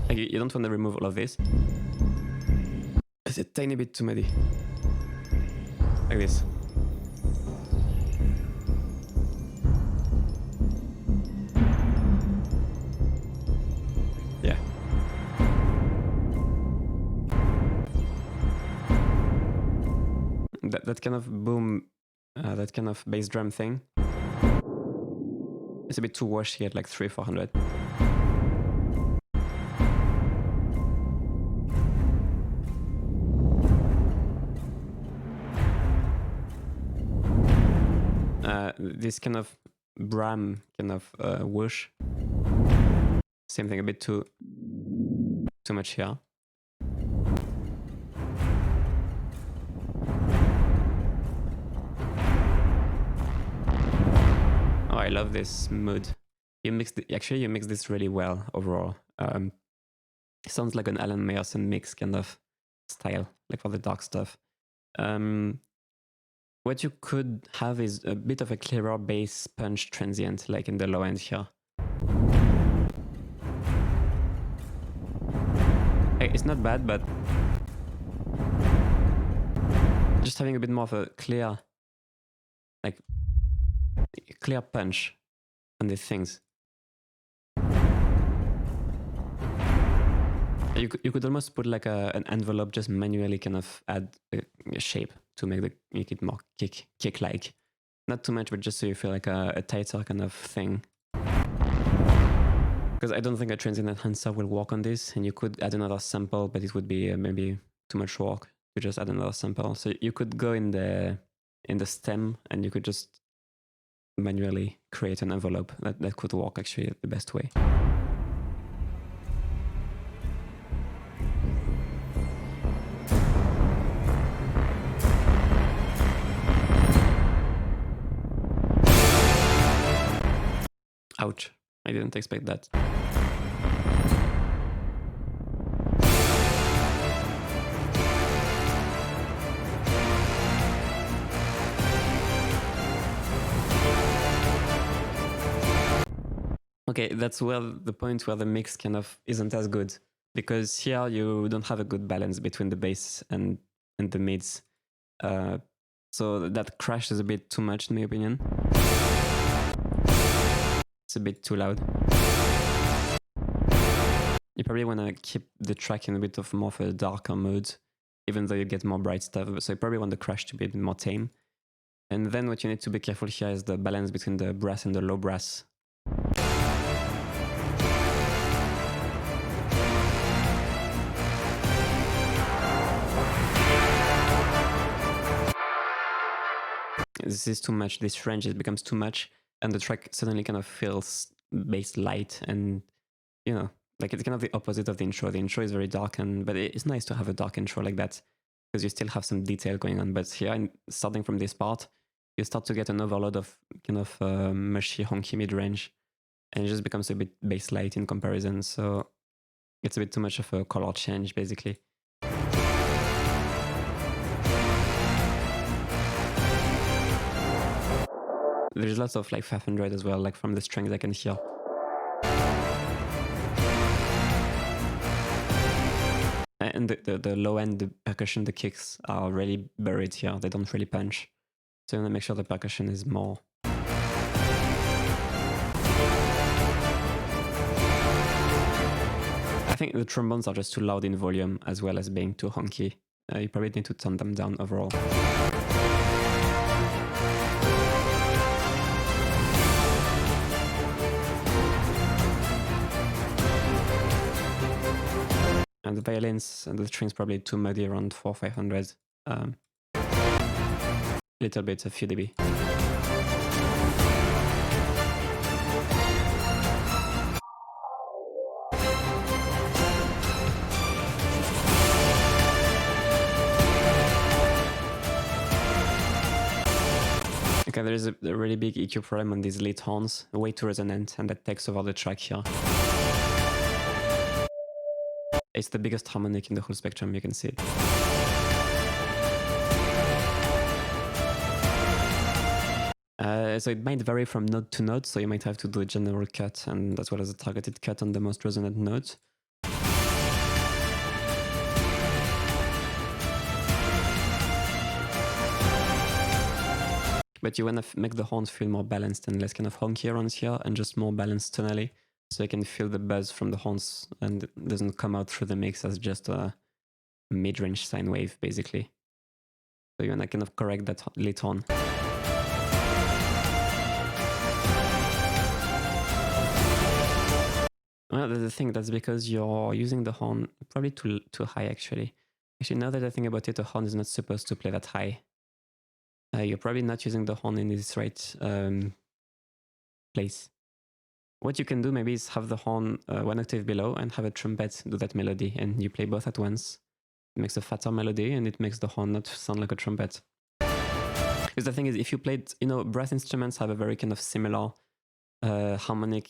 Like, you don't want to remove all of this. It's a tiny bit too MIDI. Like this. that kind of boom, that kind of bass drum thing. It's a bit too washy at like 300-400. This kind of Bram kind of whoosh. Same thing, a bit too much here. Oh, I love this mood. You mix this really well overall. It sounds like an Alan Meyerson mix kind of style, like for the dark stuff. What you could have is a bit of a clearer bass punch transient, like in the low end here. It's not bad, but just having a bit more of a clear punch on these things. You could almost put like an envelope, just manually kind of add a shape to make it more kick-like. Not too much, but just so you feel like a tighter kind of thing. Because I don't think a transient enhancer will work on this, and you could add another sample, but it would be maybe too much work to just add another sample. So you could go in the stem, and you could just manually create an envelope. That could work actually the best way. Ouch, I didn't expect that. Okay, that's the point where the mix kind of isn't as good, because here you don't have a good balance between the bass and the mids. So that crash is a bit too much in my opinion. It's a bit too loud. You probably want to keep the track in a bit of more of a darker mood, even though you get more bright stuff. So you probably want the crash to be a bit more tame. And then what you need to be careful here is the balance between the brass and the low brass. This is too much. This range, it becomes too much, and the track suddenly kind of feels bass light, and you know, like it's kind of the opposite of the intro. The intro is very dark, but it's nice to have a dark intro like that because you still have some detail going on. But here, starting from this part, you start to get an overload of kind of mushy, honky mid range, and it just becomes a bit bass light in comparison. So it's a bit too much of a color change, basically. There's lots of like 500 as well, like from the strings I can hear. And the low end, the percussion, the kicks are really buried here. They don't really punch. So you want to make sure the percussion is more. I think the trombones are just too loud in volume as well as being too honky. You probably need to turn them down overall. And the violins and the strings probably too muddy, around 400-500. Little bit, a few dB. Okay, there is a really big EQ problem on these lead horns, way too resonant, and that takes over the track here. It's the biggest harmonic in the whole spectrum, you can see it. So it might vary from note to note, so you might have to do a general cut and as well as a targeted cut on the most resonant note. But you want to make the horns feel more balanced and less kind of honky around here, and just more balanced tonally, so you can feel the buzz from the horns and it doesn't come out through the mix as just a mid-range sine wave, basically. So you want to kind of correct that later on. Well, that's the thing. That's because you're using the horn probably too high, actually. Actually, now that I think about it, the horn is not supposed to play that high. You're probably not using the horn in its right place. What you can do maybe is have the horn one octave below and have a trumpet do that melody, and you play both at once. It makes a fatter melody and it makes the horn not sound like a trumpet. Because the thing is, if you played, brass instruments have a very kind of similar harmonic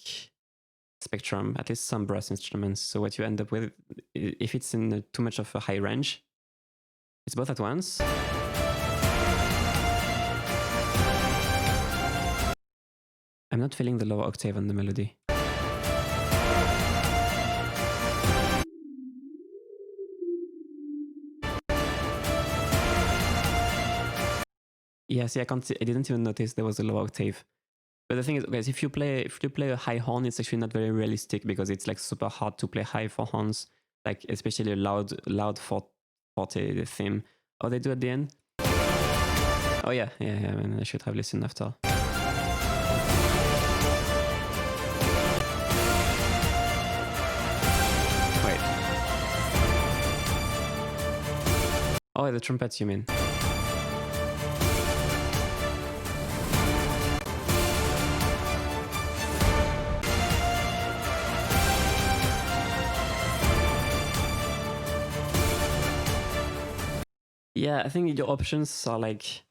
spectrum, at least some brass instruments. So what you end up with, if it's in too much of a high range, it's both at once. I'm not feeling the lower octave on the melody. Yeah, see, I didn't even notice there was a lower octave. But the thing is, guys, if you play a high horn, it's actually not very realistic because it's like super hard to play high for horns, like especially a loud forte theme. Oh, they do at the end? Oh yeah, man, I should have listened after. Wait. Oh, the trumpets, you mean? Yeah, I think your options are like,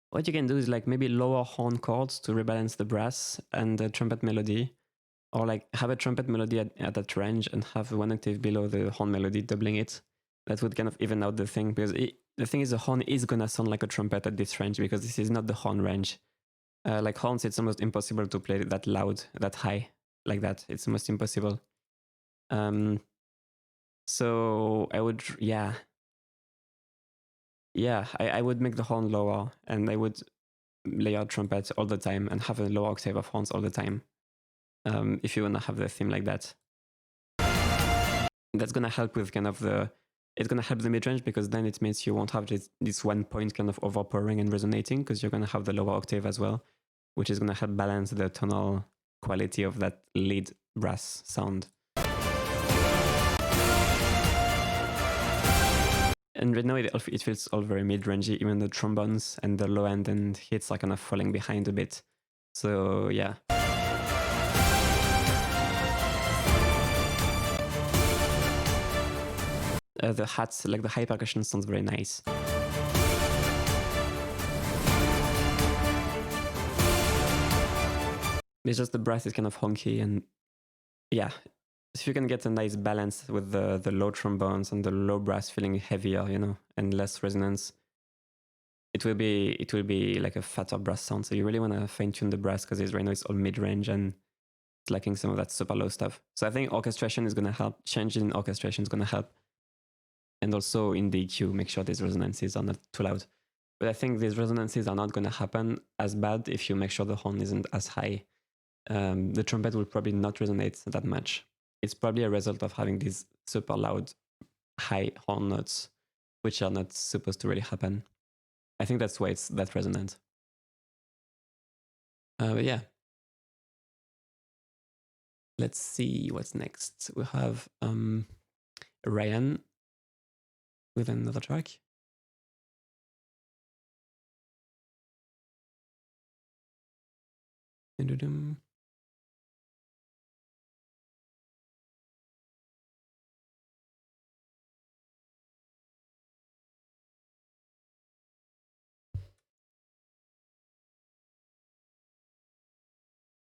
what you can do is like maybe lower horn chords to rebalance the brass and the trumpet melody, or like have a trumpet melody at that range and have one octave below the horn melody, doubling it. That would kind of even out the thing, because the thing is the horn is gonna sound like a trumpet at this range because this is not the horn range. Like horns, it's almost impossible to play that loud, that high, like that. It's almost impossible. So I would, I would make the horn lower, and I would layer trumpet all the time and have a lower octave of horns all the time. If you want to have the theme like that. That's going to help with kind of it's going to help the mid-range, because then it means you won't have this one point kind of overpowering and resonating, because you're going to have the lower octave as well, which is going to help balance the tonal quality of that lead brass sound. And right now it feels all very mid-rangey, even the trombones and the low end and hits are kind of falling behind a bit. So yeah. The hats, like the high percussion, sounds very nice. It's just the brass is kind of honky, and yeah. If you can get a nice balance with the low trombones and the low brass feeling heavier, and less resonance, it will be like a fatter brass sound. So you really want to fine tune the brass, because right now it's all mid range and it's lacking some of that super low stuff. So I think orchestration is going to help. Changing in orchestration is going to help, and also in the EQ, make sure these resonances are not too loud. But I think these resonances are not going to happen as bad if you make sure the horn isn't as high. The trumpet will probably not resonate that much. It's probably a result of having these super loud, high horn notes, which are not supposed to really happen. I think that's why it's that resonant. But yeah. Let's see what's next. We have Ryan with another track.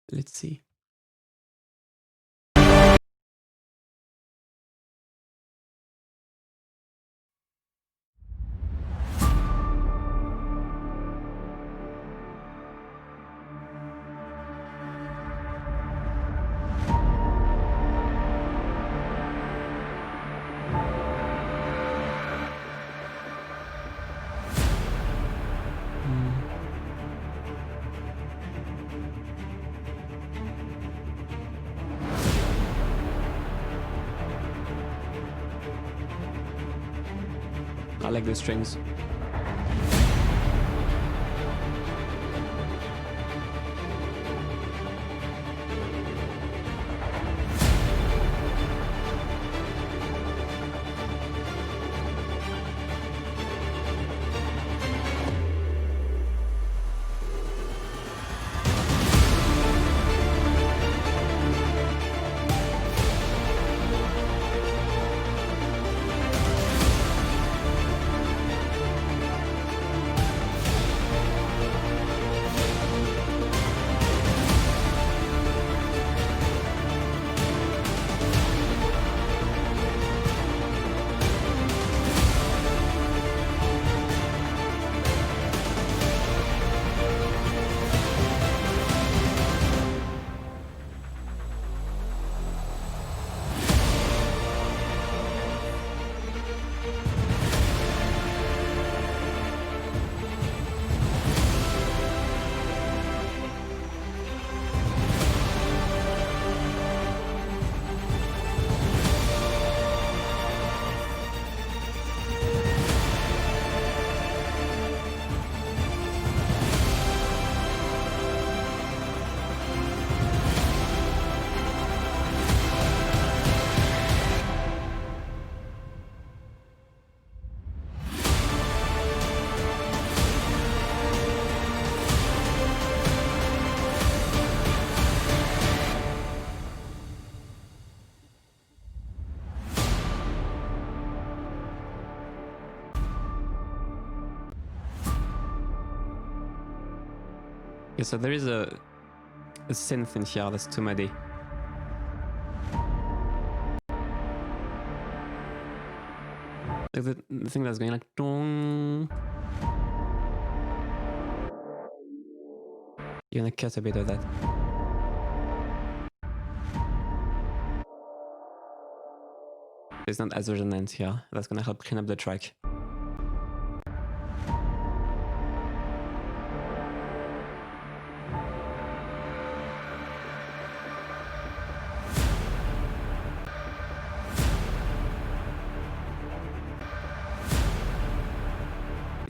Let's see. I like the strings. Okay, so there is a synth in here that's too muddy. Like the thing that's going like dong. You're gonna cut a bit of that. It's not as resonant here. That's gonna help clean up the track.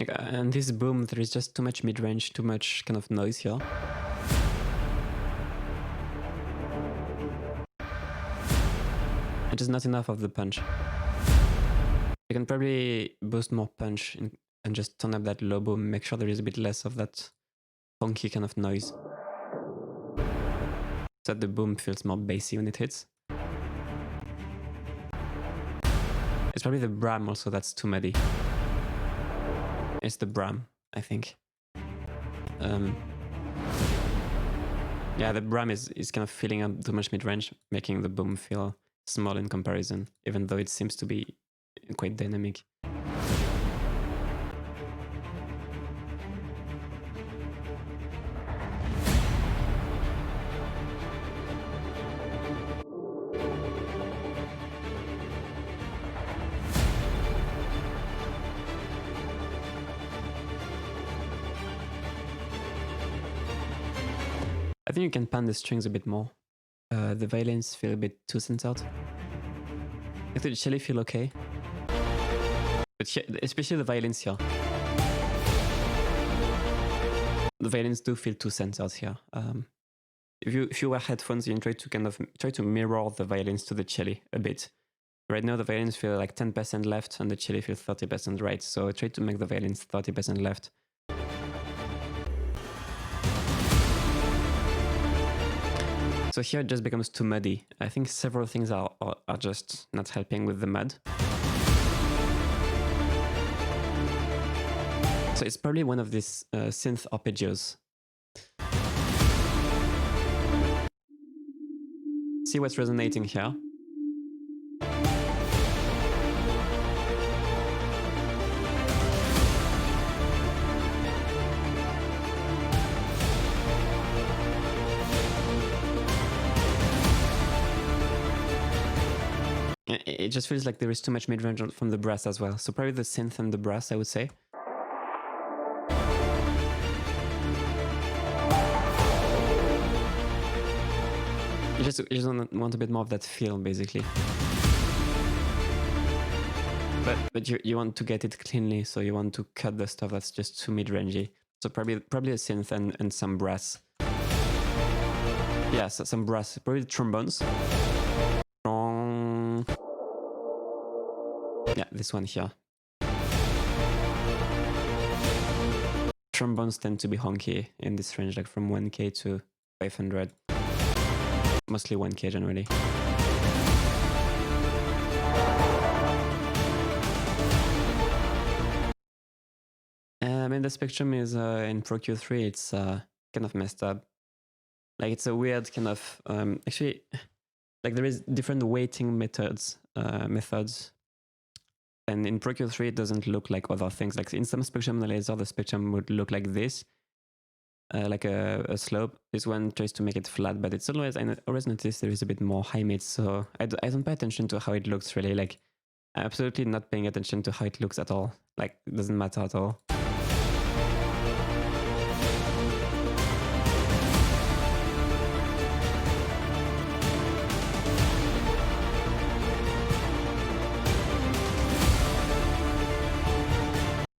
And this boom, there is just too much mid-range, too much kind of noise here. And just not enough of the punch. You can probably boost more punch and just turn up that low boom, make sure there is a bit less of that funky kind of noise. So that the boom feels more bassy when it hits. It's probably the bram also that's too muddy. It's the bram, I think. Yeah, the bram is kind of filling up too much mid-range, making the boom feel small in comparison, even though it seems to be quite dynamic. I think you can pan the strings a bit more. The violins feel a bit too centered. I think the cello feel okay. But here, especially the violins here. The violins do feel too centered here. If you wear headphones, you try to mirror the violins to the cello a bit. Right now the violins feel like 10% left and the cello feels 30% right. So I try to make the violins 30% left. So here it just becomes too muddy. I think several things are just not helping with the mud. So it's probably one of these synth arpeggios. See what's resonating here. It just feels like there is too much mid-range from the brass as well. So probably the synth and the brass, I would say. You just want a bit more of that feel, basically. But you want to get it cleanly, so you want to cut the stuff that's just too mid-rangey. So probably a synth and some brass. Yeah, so some brass, probably trombones. Yeah, this one here. Trombones tend to be honky in this range, like from 1K to 500. Mostly 1K generally. I mean, the spectrum is in Pro Q3, it's kind of messed up. Like, it's a weird kind of actually, like there is different weighting methods. And in Pro Q3, it doesn't look like other things. Like in some spectrum analyzer, the spectrum would look like this, like a slope. This one tries to make it flat, but it's always, I always notice there is a bit more high mids. So I don't pay attention to how it looks really. Like, I'm absolutely not paying attention to how it looks at all. Like, it doesn't matter at all.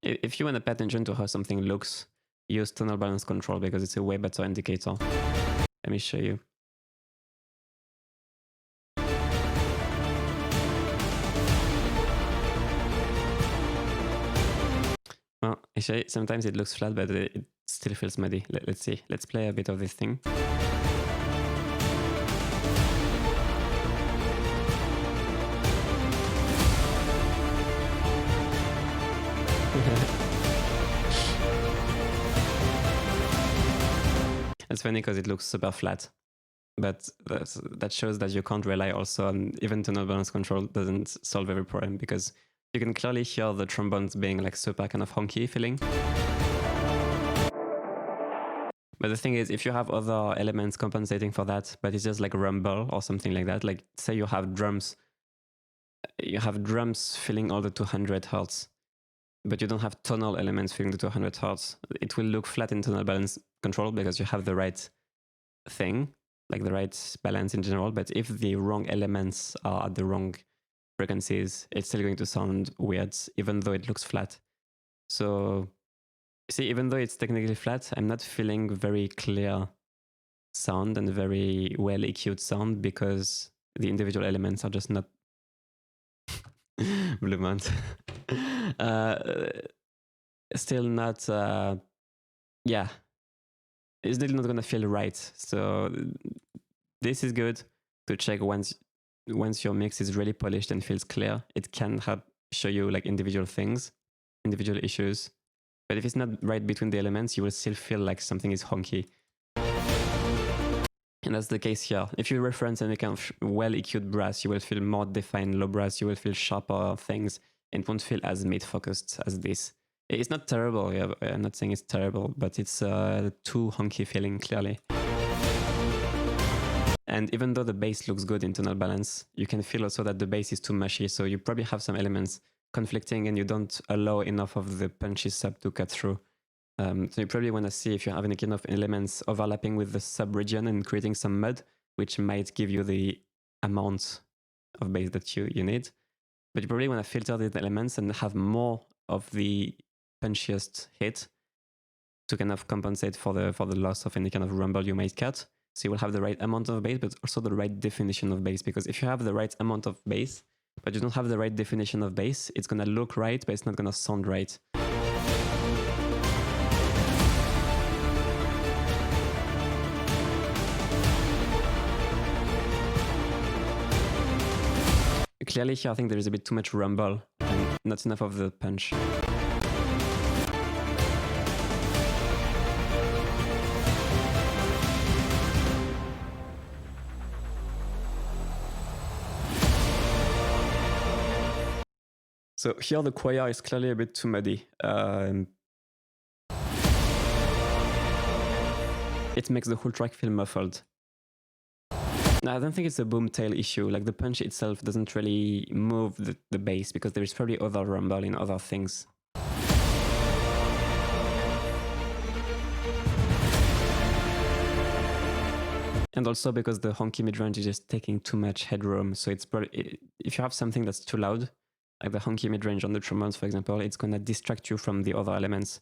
If you want to pay attention to how something looks, use tonal balance control because it's a way better indicator. Let me show you. Well, actually, sometimes it looks flat, but it still feels muddy. Let's see. Let's play a bit of this thing. That's funny because it looks super flat, but that shows that you can't rely also on even tonal balance control doesn't solve every problem, because you can clearly hear the trombones being like super kind of honky feeling. But the thing is, if you have other elements compensating for that, but it's just like rumble or something like that, like say you have drums filling all the 200 hertz, but you don't have tonal elements filling the 200 hertz, it will look flat in tonal balance control because you have the right thing, like the right balance in general. But if the wrong elements are at the wrong frequencies, it's still going to sound weird, even though it looks flat. So, see, even though it's technically flat, I'm not feeling very clear sound and very well EQ'd sound because the individual elements are just not blue mount. Still not, yeah, it's still not gonna feel right. So this is good to check once your mix is really polished and feels clear. It can help show you like individual things, individual issues. But if it's not right between the elements, you will still feel like something is honky. And that's the case here. If you reference any kind of well EQ'd brass, you will feel more defined low brass, you will feel sharper things, and it won't feel as mid-focused as this. It's not terrible, yeah, I'm not saying it's terrible, but it's too honky feeling, clearly. And even though the bass looks good in tonal balance, you can feel also that the bass is too mushy, so you probably have some elements conflicting and you don't allow enough of the punchy sub to cut through. So you probably want to see if you have any kind of elements overlapping with the sub region and creating some mud, which might give you the amount of bass that you need. But you probably want to filter these elements and have more of the punchiest hit to kind of compensate for the loss of any kind of rumble you might cut. So you will have the right amount of bass, but also the right definition of bass. Because if you have the right amount of bass, but you don't have the right definition of bass, it's going to look right, but it's not going to sound right. Clearly here, I think there is a bit too much rumble and not enough of the punch. So here the choir is clearly a bit too muddy. It makes the whole track feel muffled. No, I don't think it's a boom tail issue. Like the punch itself doesn't really move the bass because there is probably other rumble in other things. And also because the honky midrange is just taking too much headroom. So it's probably, if you have something that's too loud, like the honky midrange on the trombones, for example, it's gonna distract you from the other elements.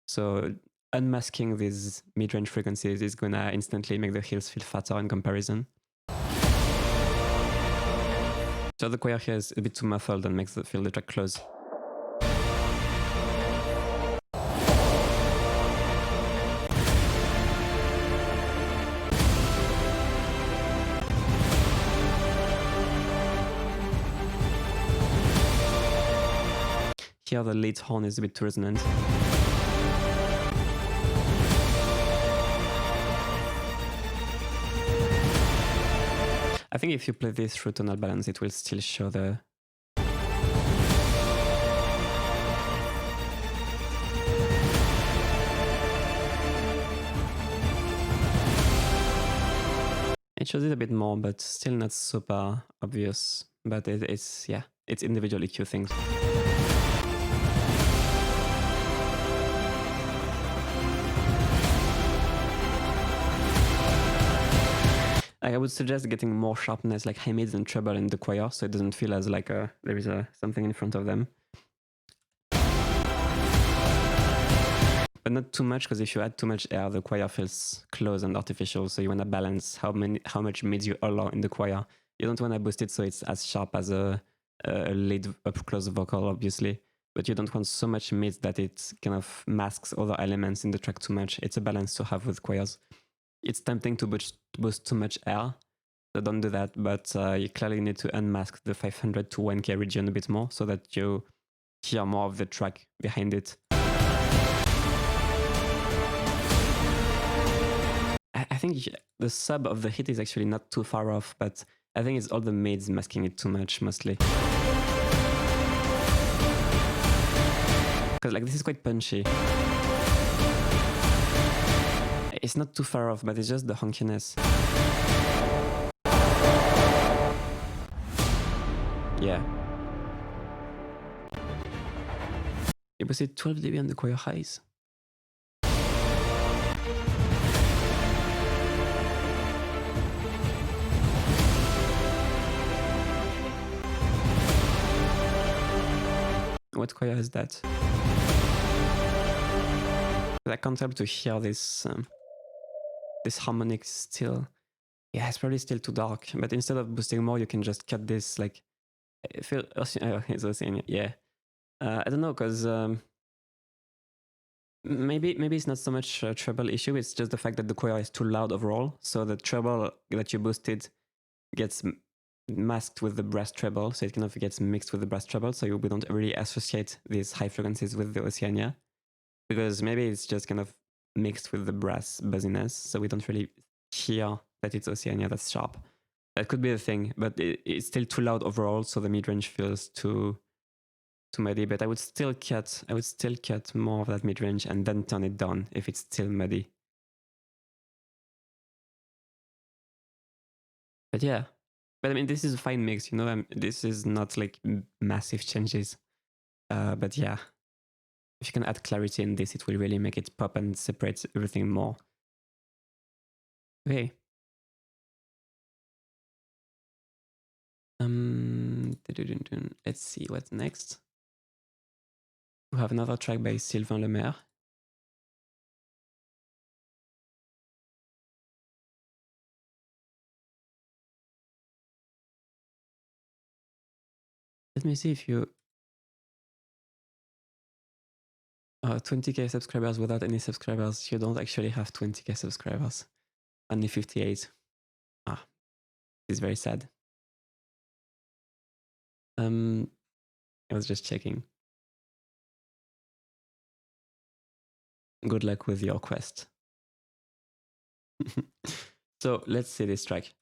So unmasking these midrange frequencies is gonna instantly make the hills feel fatter in comparison. So the choir here is a bit too muffled and makes it feel the track close. Here the lead horn is a bit too resonant. I think if you play this through tonal balance, it will still show the... It shows it a bit more, but still not super obvious. But it's, yeah, it's individual EQ things. I would suggest getting more sharpness, like high mids and treble in the choir, so it doesn't feel as like there is something in front of them. But not too much, because if you add too much air, the choir feels close and artificial. So you want to balance how much mids you allow in the choir. You don't want to boost it so it's as sharp as a lead up close vocal, obviously. But you don't want so much mids that it kind of masks other elements in the track too much. It's a balance to have with choirs. It's tempting to boost too much air, so don't do that, but you clearly need to unmask the 500 to 1K region a bit more so that you hear more of the track behind it. think the sub of the hit is actually not too far off, but I think it's all the mids masking it too much, mostly. Because like this is quite punchy. It's not too far off, but it's just the honkiness. Yeah. You boosted 12 dB on the choir highs. What choir is that? I can't help to hear this this harmonic still. Yeah, it's probably still too dark. But instead of boosting more, you can just cut this. Like, I feel it's the same. Yeah, I don't know, cause maybe it's not so much a treble issue. It's just the fact that the choir is too loud overall. So the treble that you boosted gets masked with the brass treble, so it kind of gets mixed with the brass treble. So we don't really associate these high frequencies with the Oceania, because maybe it's just kind of mixed with the brass buzziness, so we don't really hear that it's Oceania that's sharp. That could be a thing, but it's still too loud overall, so the mid-range feels too muddy. But I would still cut more of that mid-range and then turn it down if it's still muddy. But yeah, but I mean, this is a fine mix, you know. This is not like massive changes. But yeah, if you can add clarity in this, it will really make it pop and separate everything more. Okay. Let's see what's next. We have another track by Sylvain Lemaire. Let me see if you 20k subscribers without any subscribers. You don't actually have 20k subscribers. Only 58. Ah, it's very sad. I was just checking. Good luck with your quest. So let's see this track.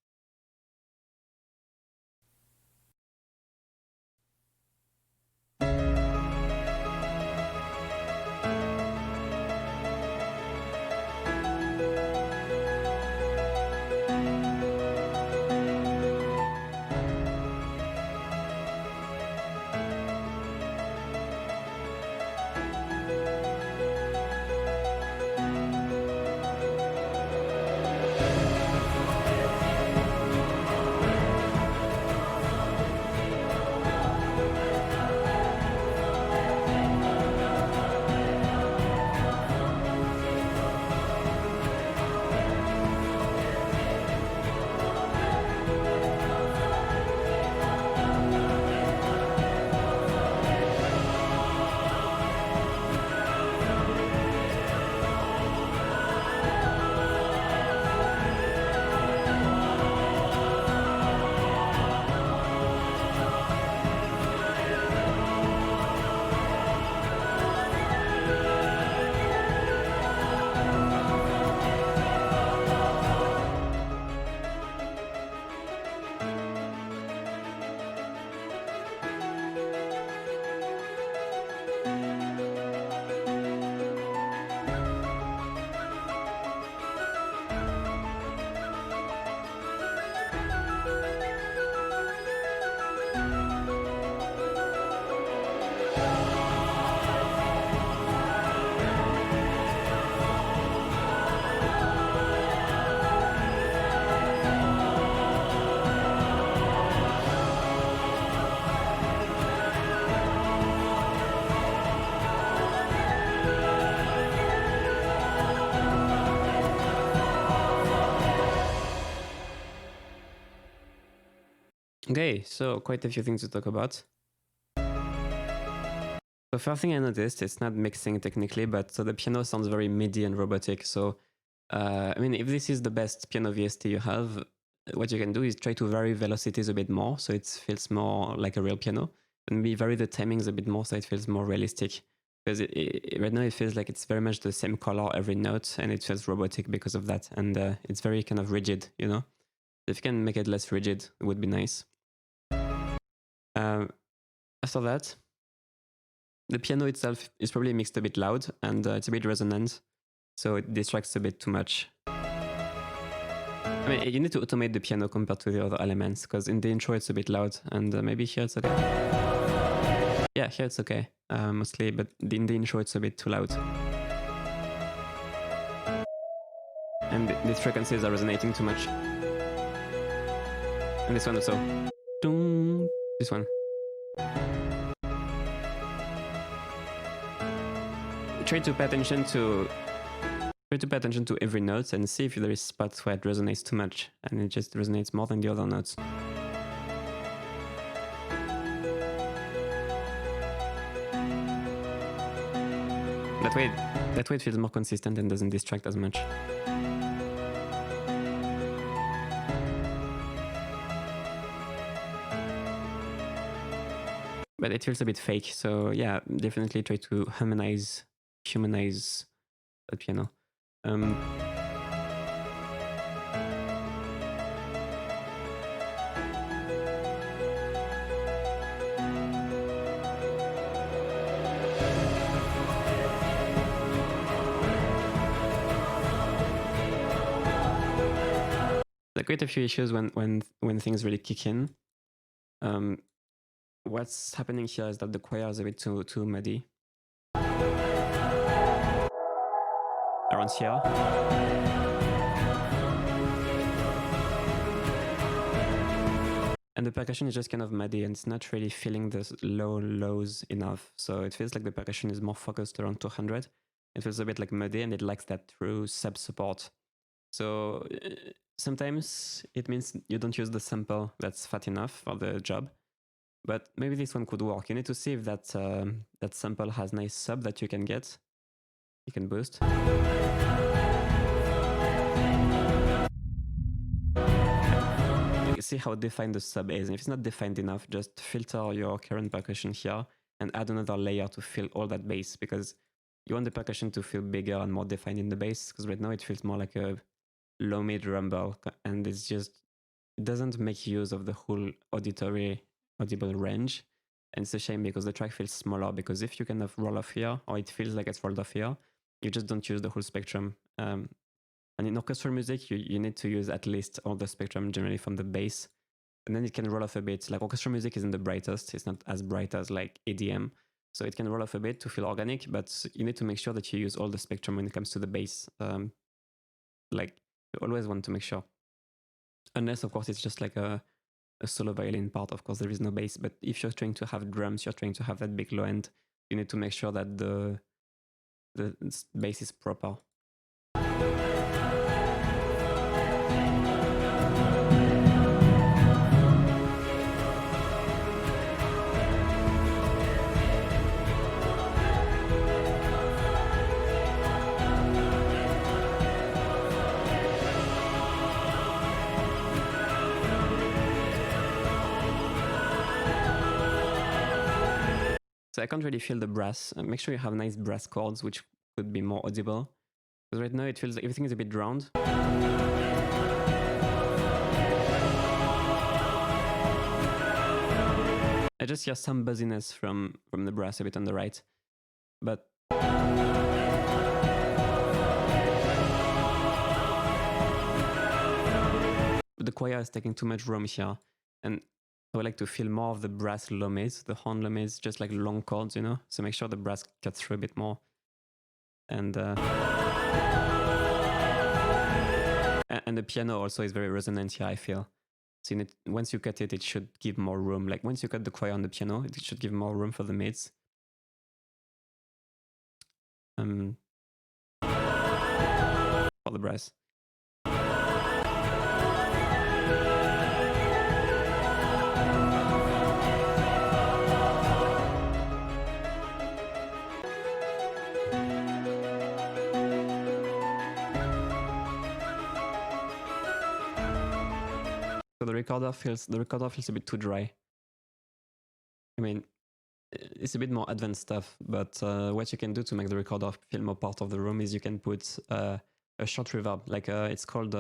Okay, so quite a few things to talk about. The first thing I noticed, it's not mixing technically, but so the piano sounds very MIDI and robotic. So, I mean, if this is the best piano VST you have, what you can do is try to vary velocities a bit more, so it feels more like a real piano, and maybe vary the timings a bit more, so it feels more realistic. because right now it feels like it's very much the same color every note, and it feels robotic because of that, and it's very kind of rigid, you know. If you can make it less rigid, it would be nice. After that, the piano itself is probably mixed a bit loud, and it's a bit resonant, so it distracts a bit too much. I mean, you need to automate the piano compared to the other elements, because in the intro it's a bit loud, and maybe here it's okay. Yeah, here it's okay, mostly, but in the intro it's a bit too loud. And these frequencies are resonating too much. And this one also. This one. Try to pay attention to every note and see if there is spots where it resonates too much and it just resonates more than the other notes. That way it feels more consistent and doesn't distract as much. But it feels a bit fake, so yeah, definitely try to humanize the piano. There are quite a few issues when things really kick in. What's happening here is that the choir is a bit too muddy. Around here. And the percussion is just kind of muddy and it's not really feeling the lows enough. So it feels like the percussion is more focused around 200. It feels a bit like muddy and it lacks that true sub support. So sometimes it means you don't use the sample that's fat enough for the job. But maybe this one could work. You need to see if that sample has nice sub that you can get. You can boost. See how defined the sub is. And if it's not defined enough, just filter your current percussion here and add another layer to fill all that bass, because you want the percussion to feel bigger and more defined in the bass, because right now it feels more like a low mid rumble, and it doesn't make use of the whole audible range. And it's a shame because the track feels smaller, because if you kind of roll off here, or it feels like it's rolled off here, you just don't use the whole spectrum. And in orchestral music, you need to use at least all the spectrum generally from the bass, and then it can roll off a bit. Like orchestral music isn't the brightest, it's not as bright as like EDM, so it can roll off a bit to feel organic, but you need to make sure that you use all the spectrum when it comes to the bass. Like you always want to make sure. Unless, of course, it's just like a solo violin part, of course, there is no bass, but if you're trying to have drums, you're trying to have that big low end, you need to make sure that the bass is proper. So I can't really feel the brass. Make sure you have nice brass chords, which could be more audible. Because right now it feels like everything is a bit drowned. I just hear some buzziness from the brass a bit on the right. But the choir is taking too much room here. And I would like to feel more of the brass low mids, the horn low mids, just like long chords, you know? So make sure the brass cuts through a bit more. And the piano also is very resonant here, I feel. So once you cut it, it should give more room. Like once you cut the choir on the piano, it should give more room for the mids. For the brass. So the recorder feels a bit too dry. I mean, it's a bit more advanced stuff, but what you can do to make the recorder feel more part of the room is you can put a short reverb, like it's called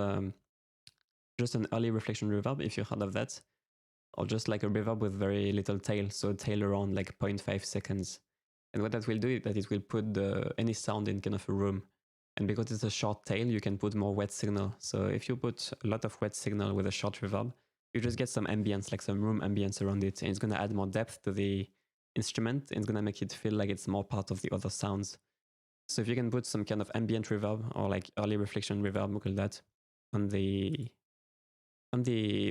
just an early reflection reverb, if you heard of that, or just like a reverb with very little tail, so tail around like 0.5 seconds. And what that will do is that it will put any sound in kind of a room. And because it's a short tail, you can put more wet signal. So if you put a lot of wet signal with a short reverb, you just get some ambience, like some room ambience around it. And it's going to add more depth to the instrument. And it's going to make it feel like it's more part of the other sounds. So if you can put some kind of ambient reverb or like early reflection reverb, we call that, on the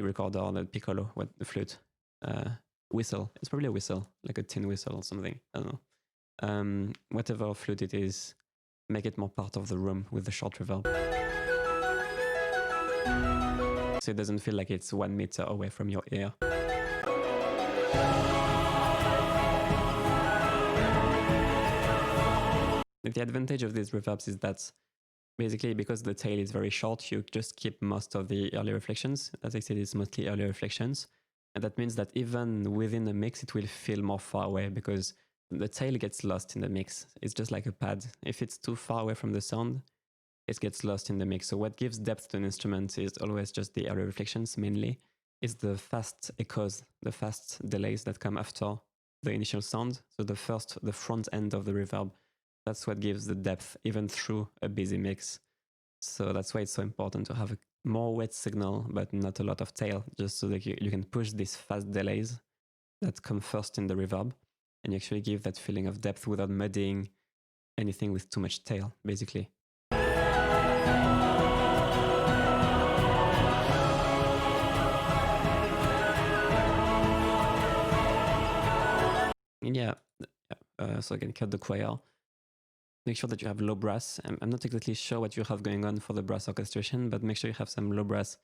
recorder or the piccolo, the flute, whistle. It's probably a whistle, like a tin whistle or something. I don't know. Whatever flute it is, make it more part of the room with the short reverb. So it doesn't feel like it's 1 meter away from your ear. The advantage of these reverbs is that basically because the tail is very short, you just keep most of the early reflections. As I said, it's mostly early reflections. And that means that even within the mix, it will feel more far away because the tail gets lost in the mix. It's just like a pad. If it's too far away from the sound, it gets lost in the mix. So what gives depth to an instrument is always just the early reflections mainly. It's the fast echoes, the fast delays that come after the initial sound. So the front end of the reverb, that's what gives the depth even through a busy mix. So that's why it's so important to have a more wet signal, but not a lot of tail, just so that you can push these fast delays that come first in the reverb, and you actually give that feeling of depth without muddying anything with too much tail, basically. Yeah, so I can cut the choir. Make sure that you have low brass. I'm not exactly sure what you have going on for the brass orchestration, but make sure you have some low brass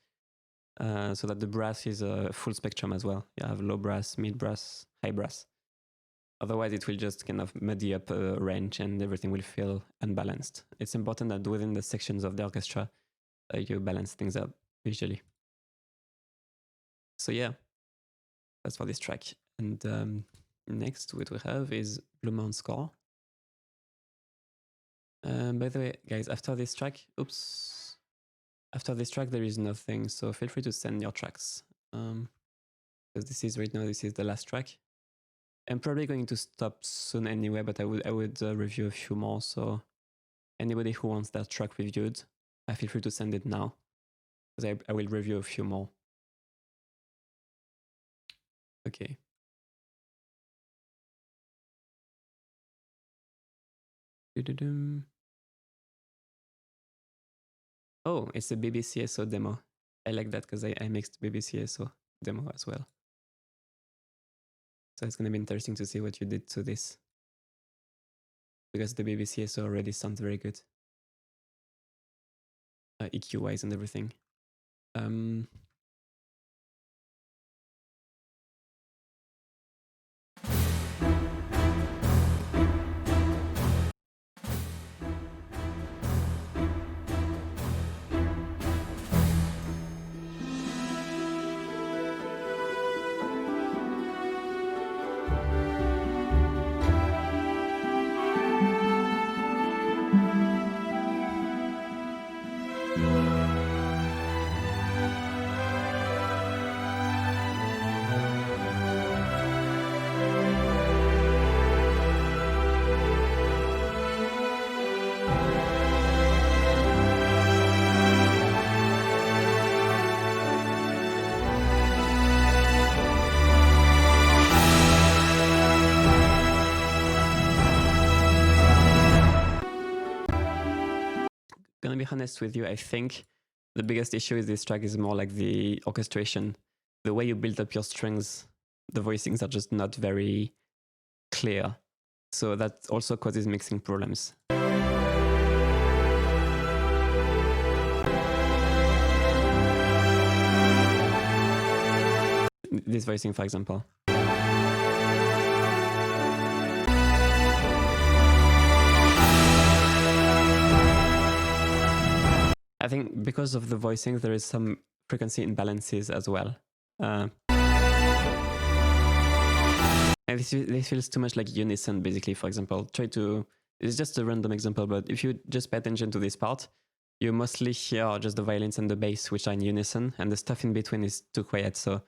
so that the brass is a full spectrum as well. You have low brass, mid brass, high brass. Otherwise, it will just kind of muddy up a range and everything will feel unbalanced. It's important that within the sections of the orchestra, you balance things up visually. So yeah, that's for this track. And next, what we have is Blue Mountain Score. By the way, guys, after this track, after this track, there is nothing, so feel free to send your tracks. Because this is right now, this is the last track. I'm probably going to stop soon anyway, but I would review a few more. So anybody who wants that track reviewed, feel free to send it now, because I will review a few more. Okay. Oh, it's a BBCSO demo. I like that because I mixed BBCSO demo as well. So it's going to be interesting to see what you did to this, because the BBCSO already sounds very good, EQ-wise and everything. Gonna be honest with you, I think the biggest issue with this track is more like the orchestration. The way you build up your strings, the voicings are just not very clear. So that also causes mixing problems. This voicing, for example. I think because of the voicing, there is some frequency imbalances as well. And this feels too much like unison, basically. For example, it's just a random example, but if you just pay attention to this part, you mostly hear just the violins and the bass, which are in unison, and the stuff in between is too quiet. So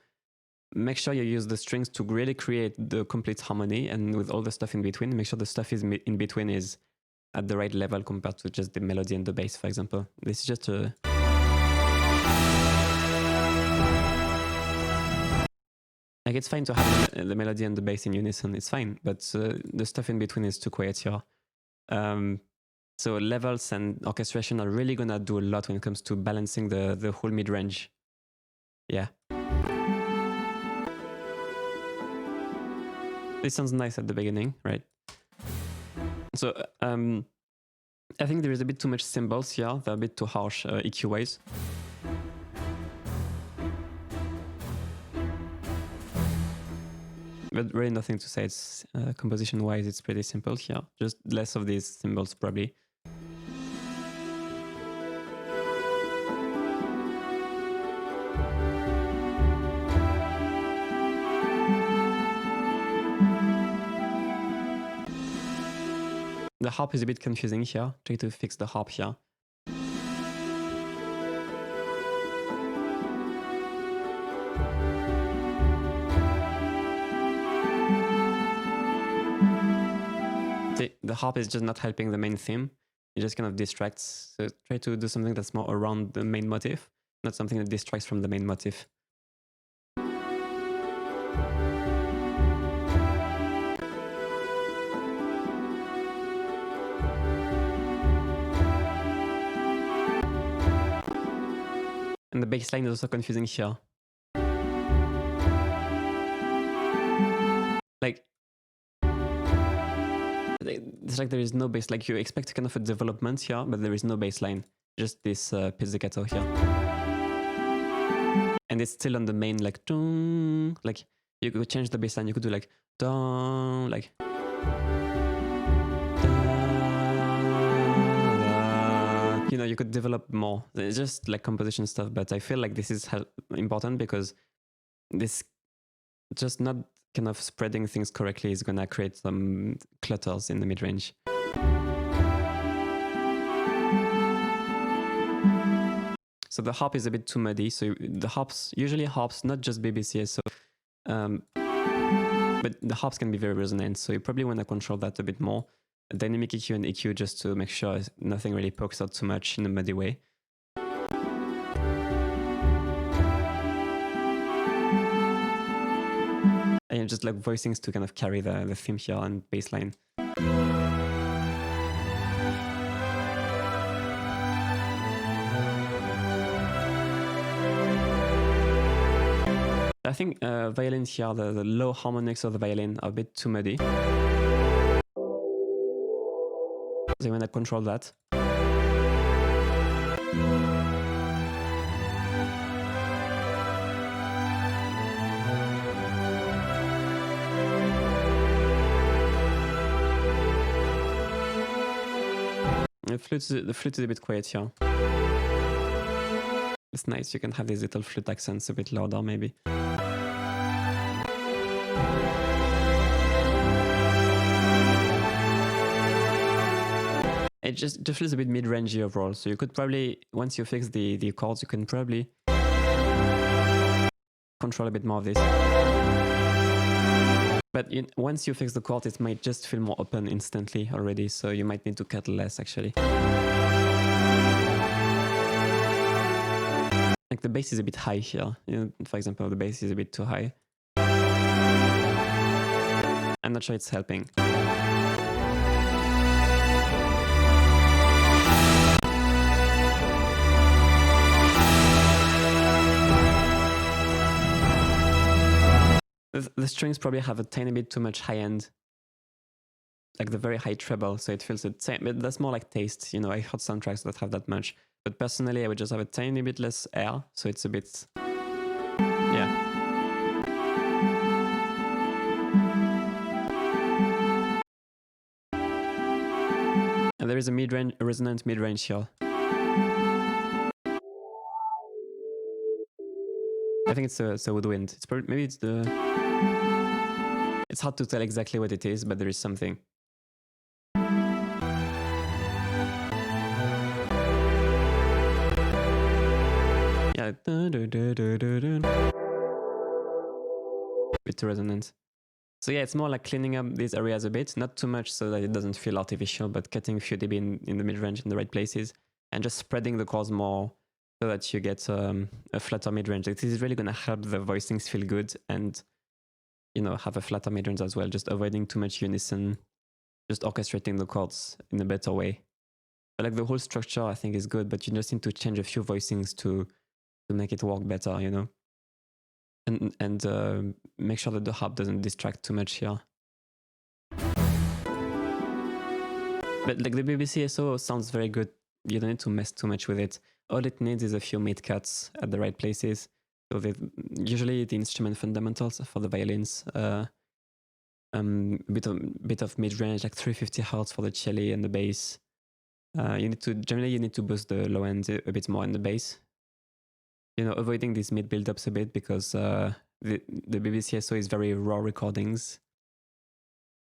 make sure you use the strings to really create the complete harmony, and with all the stuff in between, make sure the stuff in between is at the right level compared to just the melody and the bass, for example. This is just a... Like, it's fine to have the melody and the bass in unison, it's fine, but the stuff in between is too quiet here. So levels and orchestration are really gonna do a lot when it comes to balancing the whole mid-range. Yeah. This sounds nice at the beginning, right? So I think there is a bit too much cymbals here. They're a bit too harsh EQ-wise. But really nothing to say. It's composition-wise, it's pretty simple here. Just less of these cymbals, probably. The harp is a bit confusing here. Try to fix the harp here. See, the harp is just not helping the main theme. It just kind of distracts. So try to do something that's more around the main motif, not something that distracts from the main motif. And the bass line is also confusing here. Like, it's like there is no bass. Like, you expect kind of a development here, but there is no bass line. Just this pizzicato here. And it's still on the main, like, dong. Like, you could change the bass line. You could do like, dong, like. You know, you could develop more. It's just like composition stuff, but I feel like this is important because this just not kind of spreading things correctly is gonna create some clutters in the mid-range. So the harp is a bit too muddy. So the harps, usually harps, not just BBCS, so, but the harps can be very resonant. So you probably want to control that a bit more. Dynamic EQ and EQ just to make sure nothing really pokes out too much in a muddy way. And just like voicings to kind of carry the theme here and bass line. I think violin here, the low harmonics of the violin are a bit too muddy. So you want to control that. The flute is a bit quiet here. It's nice, you can have these little flute accents a bit louder maybe. It just feels a bit mid-rangey overall, so you could probably, once you fix the chords, you can probably control a bit more of this. But once you fix the chord, it might just feel more open instantly already, so you might need to cut less actually. Like the bass is a bit high here. You know, for example, the bass is a bit too high. I'm not sure it's helping. The strings probably have a tiny bit too much high end, like the very high treble, so it feels the same. But that's more like taste, you know. I heard some tracks that have that much, but personally, I would just have a tiny bit less air, so it's a bit, yeah. And there is a mid-range, a resonant mid-range here. I think it's a woodwind. It's probably, maybe it's It's hard to tell exactly what it is, but there is something. Yeah. Bit resonant. So yeah, it's more like cleaning up these areas a bit, not too much so that it doesn't feel artificial, but cutting a few dB in the mid-range in the right places, and just spreading the chords more so that you get a flatter mid-range. This is really going to help the voicings feel good and, you know, have a flatter mid-range as well, just avoiding too much unison, just orchestrating the chords in a better way. But like the whole structure I think is good, but you just need to change a few voicings to make it work better, you know? And make sure that the harp doesn't distract too much here. But like the BBC SO sounds very good. You don't need to mess too much with it. All it needs is a few mid cuts at the right places. So usually the instrument fundamentals for the violins, bit of mid range, like 350 Hz for the cello and the bass. You need to boost the low end a bit more in the bass. You know, avoiding these mid build-ups a bit because the BBC SO is very raw recordings.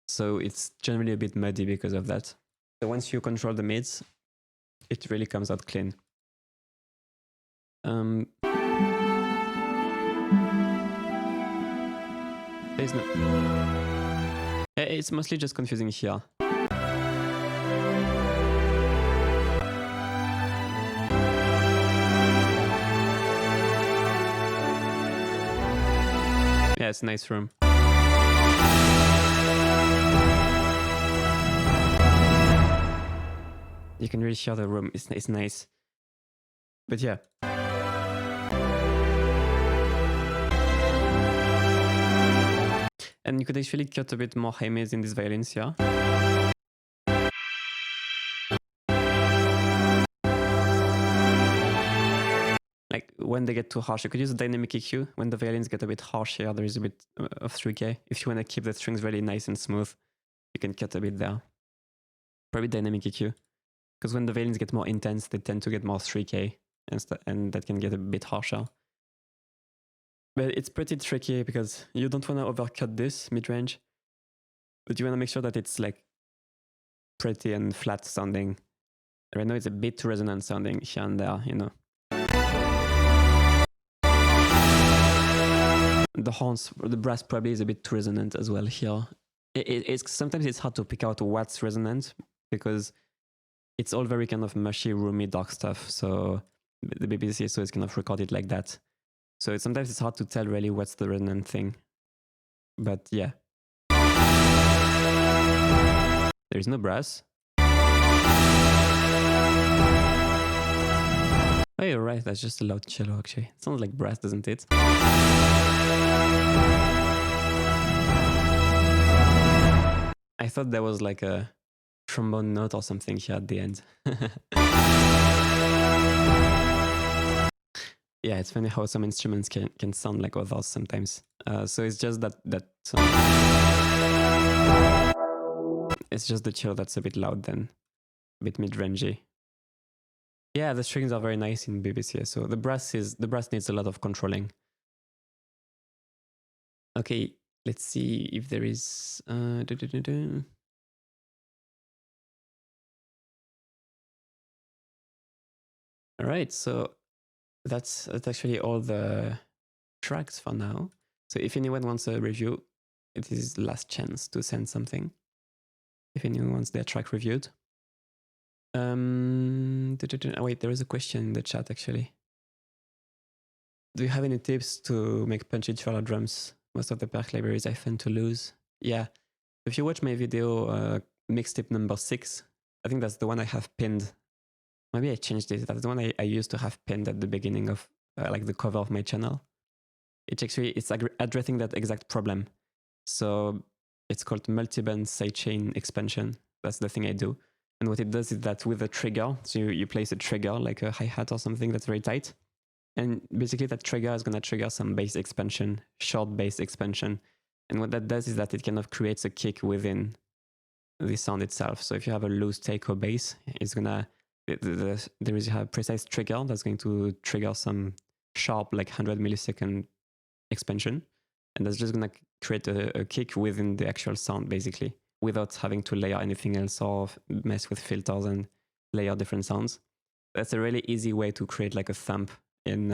So it's generally a bit muddy because of that. So once you control the mids, it really comes out clean. There's no... It's mostly just confusing here. Yeah, it's a nice room. You can really hear the room. It's nice. But yeah. And you could actually cut a bit more high mids in these violins here. Like when they get too harsh, you could use a dynamic EQ. When the violins get a bit harsh here, there is a bit of 3K. If you want to keep the strings really nice and smooth, you can cut a bit there. Probably dynamic EQ. Because when the violins get more intense, they tend to get more 3K, and that can get a bit harsher. But it's pretty tricky because you don't want to overcut this mid-range, but you want to make sure that it's like pretty and flat sounding. Right now it's a bit too resonant sounding here and there, you know. The horns, the brass probably is a bit too resonant as well here. Sometimes it's hard to pick out what's resonant because it's all very kind of mushy, roomy, dark stuff. So the BBC SO is kind of recorded like that. So sometimes it's hard to tell really what's the resonant thing. But yeah. There is no brass. Oh, you're right, that's just a loud cello actually. It sounds like brass, doesn't it? I thought there was like a trombone note or something here at the end. Yeah, it's funny how some instruments can sound like others sometimes. So it's just that it's just the cello that's a bit loud then, a bit mid-rangey. Yeah, the strings are very nice in BBC. So the brass needs a lot of controlling. Okay, let's see if there is. All right, so that's actually all the tracks for now. So if anyone wants a review, it is the last chance to send something. If anyone wants their track reviewed. Wait, there is a question in the chat actually. Do you have any tips to make punchy trailer drums? Most of the perk libraries I tend to lose. Yeah, if you watch my video, mixtape number 6, I think that's the one I have pinned. Maybe I changed it. That's the one I used to have pinned at the beginning of like the cover of my channel. It's addressing that exact problem. So it's called multi-band sidechain expansion. That's the thing I do. And what it does is that with a trigger, so you place a trigger like a hi-hat or something that's very tight. And basically that trigger is going to trigger some bass expansion, short bass expansion. And what that does is that it kind of creates a kick within the sound itself. So if you have a loose take or bass, it's going to, there is a precise trigger that's going to trigger some sharp, like 100 millisecond expansion. and that's just gonna create a kick within the actual sound, basically, without having to layer anything else or mess with filters and layer different sounds. That's a really easy way to create like a thump in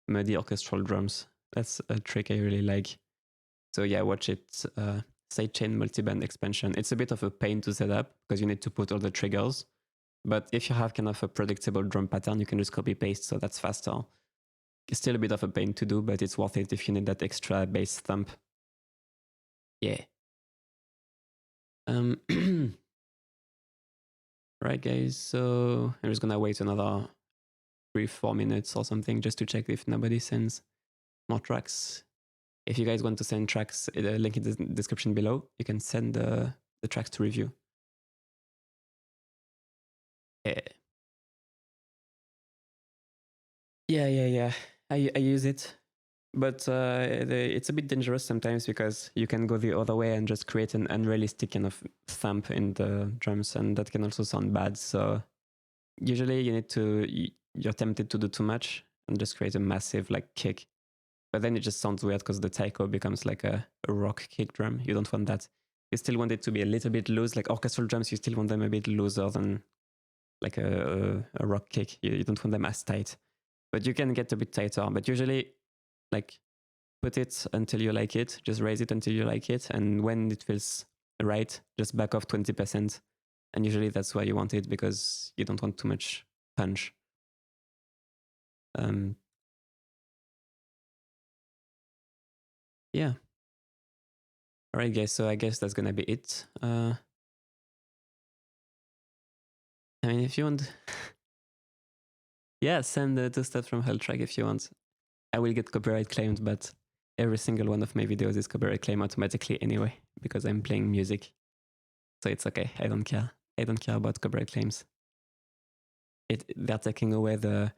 MIDI orchestral drums. That's a trick I really like. So yeah, watch it. Sidechain multiband expansion. It's a bit of a pain to set up because you need to put all the triggers. But if you have kind of a predictable drum pattern, you can just copy paste, so that's faster. It's still a bit of a pain to do, but it's worth it if you need that extra bass thump. Yeah. Right, guys. So I'm just gonna wait another 3-4 minutes or something just to check if nobody sends more tracks. If you guys want to send tracks, the link in the description below. You can send the tracks to review. Yeah. I use it, but it's a bit dangerous sometimes because you can go the other way and just create an unrealistic kind of thump in the drums, and that can also sound bad. So usually you're tempted to do too much and just create a massive like kick, but then it just sounds weird because the taiko becomes like a rock kick drum. You don't want that. You still want it to be a little bit loose, like orchestral drums. You still want them a bit looser than like a rock kick. You don't want them as tight, but you can get a bit tighter. But usually, like, put it until you like it. Just raise it until you like it, and when it feels right, just back off 20%. And usually that's why you want it, because you don't want too much punch. Yeah. All right, guys. So I guess that's gonna be it. I mean, if you want, yeah, send the 2 steps from hell track if you want. I will get copyright claimed, but every single one of my videos is copyright claimed automatically anyway, because I'm playing music. So it's okay. I don't care. I don't care about copyright claims. They're taking away the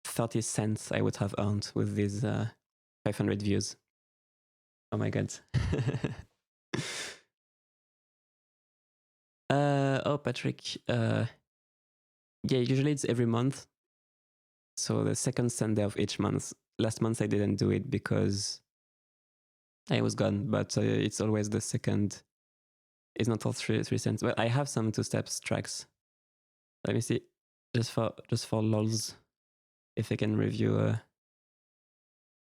30 cents I would have earned with these 500 views. Oh my god. Oh, Patrick. Yeah, usually it's every month. So the second Sunday of each month. Last month I didn't do it because I was gone, but it's always the second. It's not all 3 cents. Well, I have some 2 steps tracks. Let me see. Just for lols, if I can review.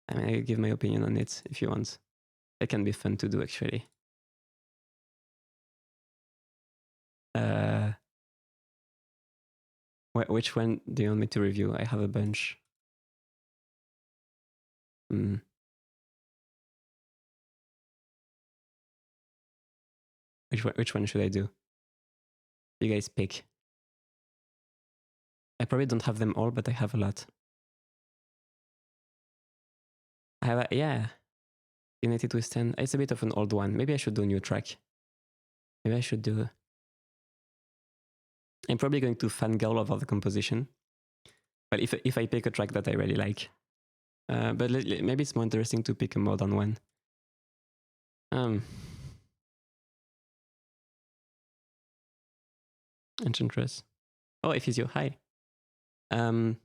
I mean, I can give my opinion on it if you want. It can be fun to do, actually. Which one do you want me to review? I have a bunch. Which one should I do? You guys pick. I probably don't have them all, but I have a lot. I have yeah. United We Stand. It's a bit of an old one. Maybe I should do a new track. Maybe I should do. I'm probably going to fangirl over the composition. But if I pick a track that I really like. But maybe it's more interesting to pick a modern one. Enchantress. Oh, if it's you, hi. And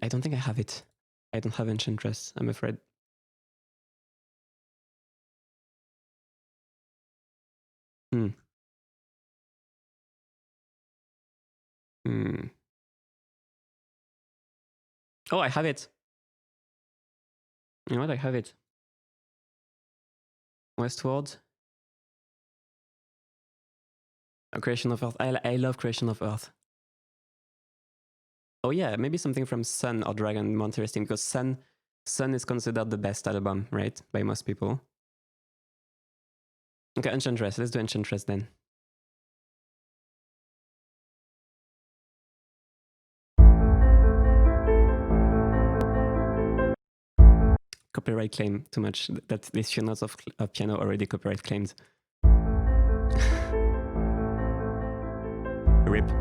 I don't think I have it. I don't have Enchantress, I'm afraid. Oh, I have it. You know what? I have it. Westward. A Creation of Earth. I love Creation of Earth. Oh yeah, maybe something from Sun or Dragon more interesting, because Sun is considered the best album, right? By most people. Okay, Enchantress. Let's do Enchantress then. Copyright claim, too much. That these few notes of piano already copyright claimed. RIP.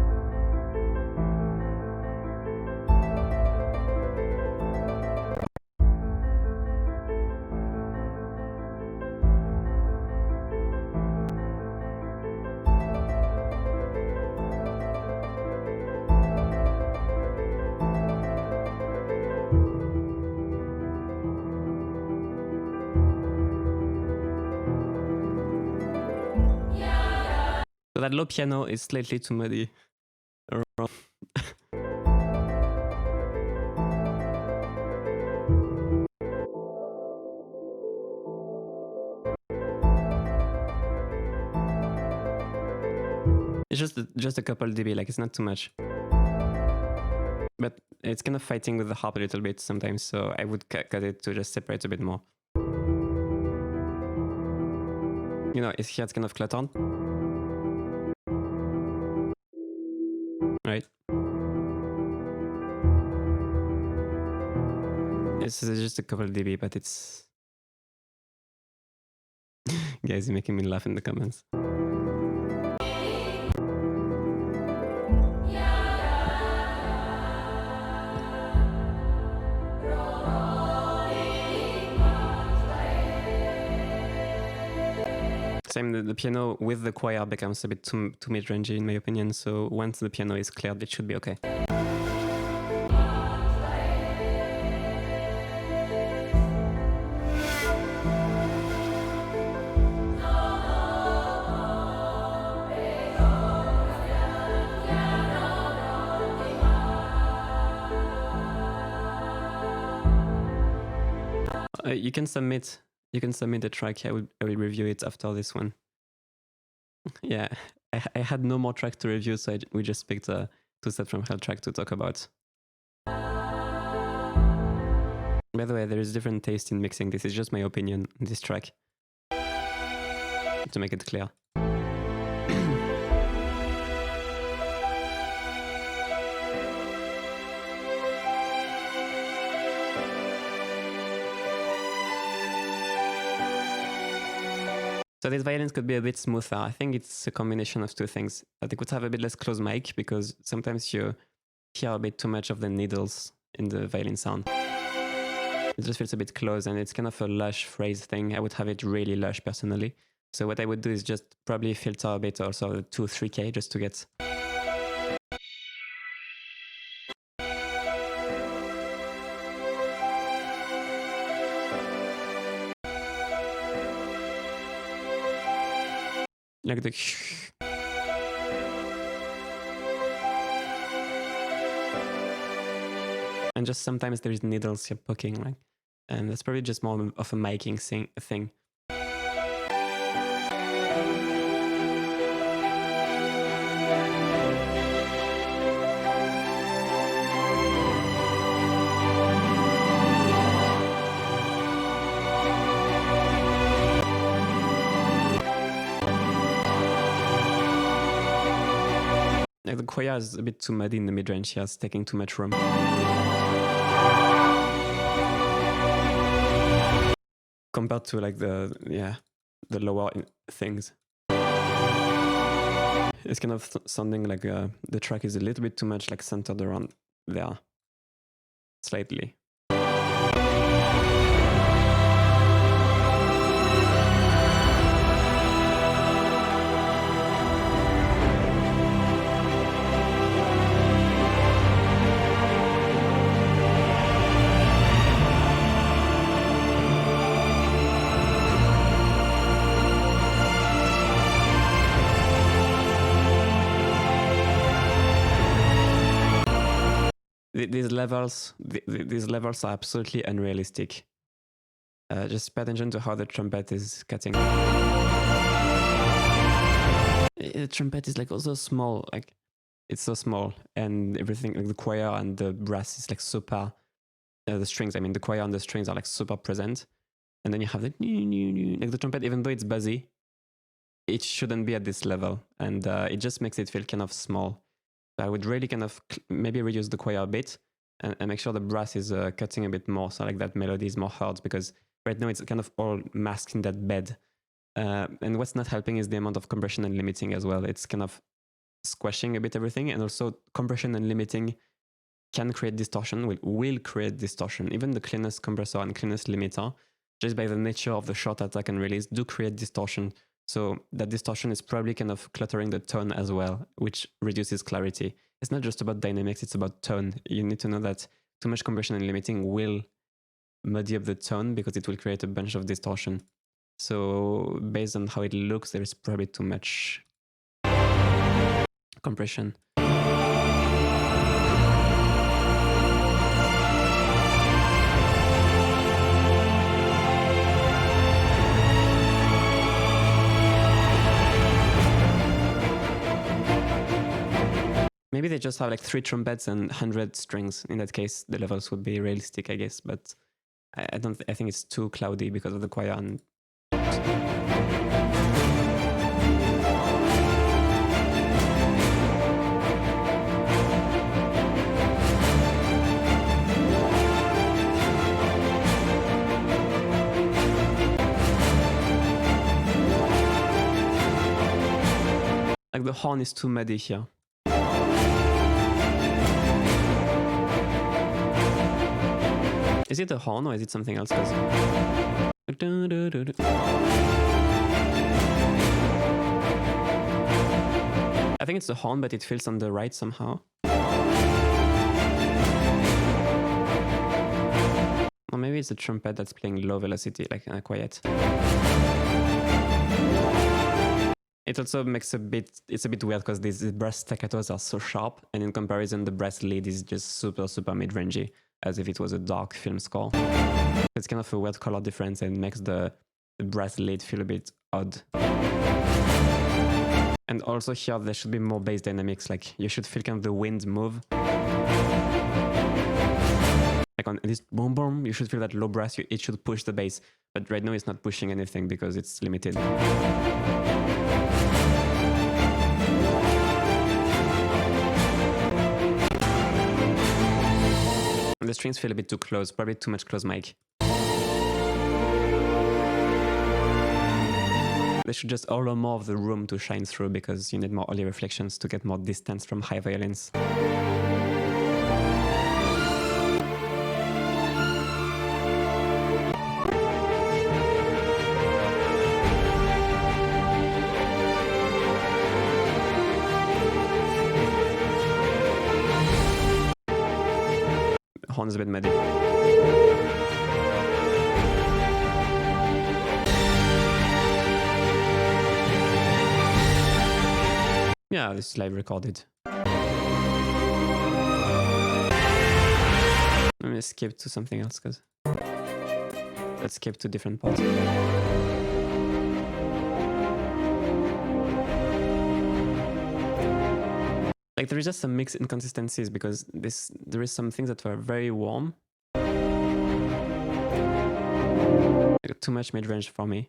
that low piano is slightly too muddy. It's just a couple dB, like it's not too much. But it's kind of fighting with the harp a little bit sometimes, so I would cut it to just separate a bit more. You know, here it's kind of cluttered. Right? It's just a couple dB, but it's... Guys, you're making me laugh in the comments. Same, the piano with the choir becomes a bit too mid-rangey in my opinion, so once the piano is cleared, it should be okay. You can submit a track. I will review it after this one. Yeah, I had no more track to review, so we just picked a Two Steps from Hell track to talk about. By the way, there is different taste in mixing. This is just my opinion on this track, to make it clear. So these violins could be a bit smoother. I think it's a combination of two things. They could have a bit less close mic because sometimes you hear a bit too much of the needles in the violin sound. It just feels a bit close and it's kind of a lush phrase thing. I would have it really lush personally. So what I would do is just probably filter a bit also the 2-3K just to get... like the... And just sometimes there is needles you're poking, like, and that's probably just more of a miking thing. Like the choir is a bit too muddy in the mid-range here, it's taking too much room. Compared to like the lower things. It's kind of sounding like the track is a little bit too much like centered around there. Slightly. These levels are absolutely unrealistic. Just pay attention to how the trumpet is cutting. The trumpet is like also small, like it's so small, and everything like the choir and the brass is like super. The strings, I mean, the choir and the strings are like super present, and then you have like the trumpet, even though it's buzzy, it shouldn't be at this level, and it just makes it feel kind of small. So I would really kind of maybe reduce the choir a bit and make sure the brass is cutting a bit more, so like that melody is more heard, because right now it's kind of all masked in that bed. And what's not helping is the amount of compression and limiting as well. It's kind of squashing a bit everything, and also compression and limiting can create distortion, will create distortion. Even the cleanest compressor and cleanest limiter, just by the nature of the short attack and release, do create distortion. So that distortion is probably kind of cluttering the tone as well, which reduces clarity. It's not just about dynamics, it's about tone. You need to know that too much compression and limiting will muddy up the tone because it will create a bunch of distortion. So based on how it looks, there is probably too much. compression. Maybe they just have like 3 trumpets and 100 strings. In that case, the levels would be realistic, I guess. But I don't. I think it's too cloudy because of the choir. And like the horn is too muddy here. Is it a horn or is it something else? I think it's the horn, but it feels on the right somehow. Or maybe it's the trumpet that's playing low velocity, like quiet. It also makes it's a bit weird because these brass staccatos are so sharp, and in comparison, the brass lead is just super mid-rangey, as if it was a dark film score. It's kind of a weird color difference and makes the brass lead feel a bit odd. And also here, there should be more bass dynamics, like you should feel kind of the wind move. Like on this boom boom, you should feel that low brass, it should push the bass. But right now it's not pushing anything because it's limited. The strings feel a bit too close, probably too much close mic. They should just allow more of the room to shine through because you need more early reflections to get more distance from high violins. Horn is a bit muddy. Yeah, this is live recorded. Let me skip to something else, because let's skip to different parts. Like there is just some mixed inconsistencies because there is some things that were very warm. Like too much mid-range for me.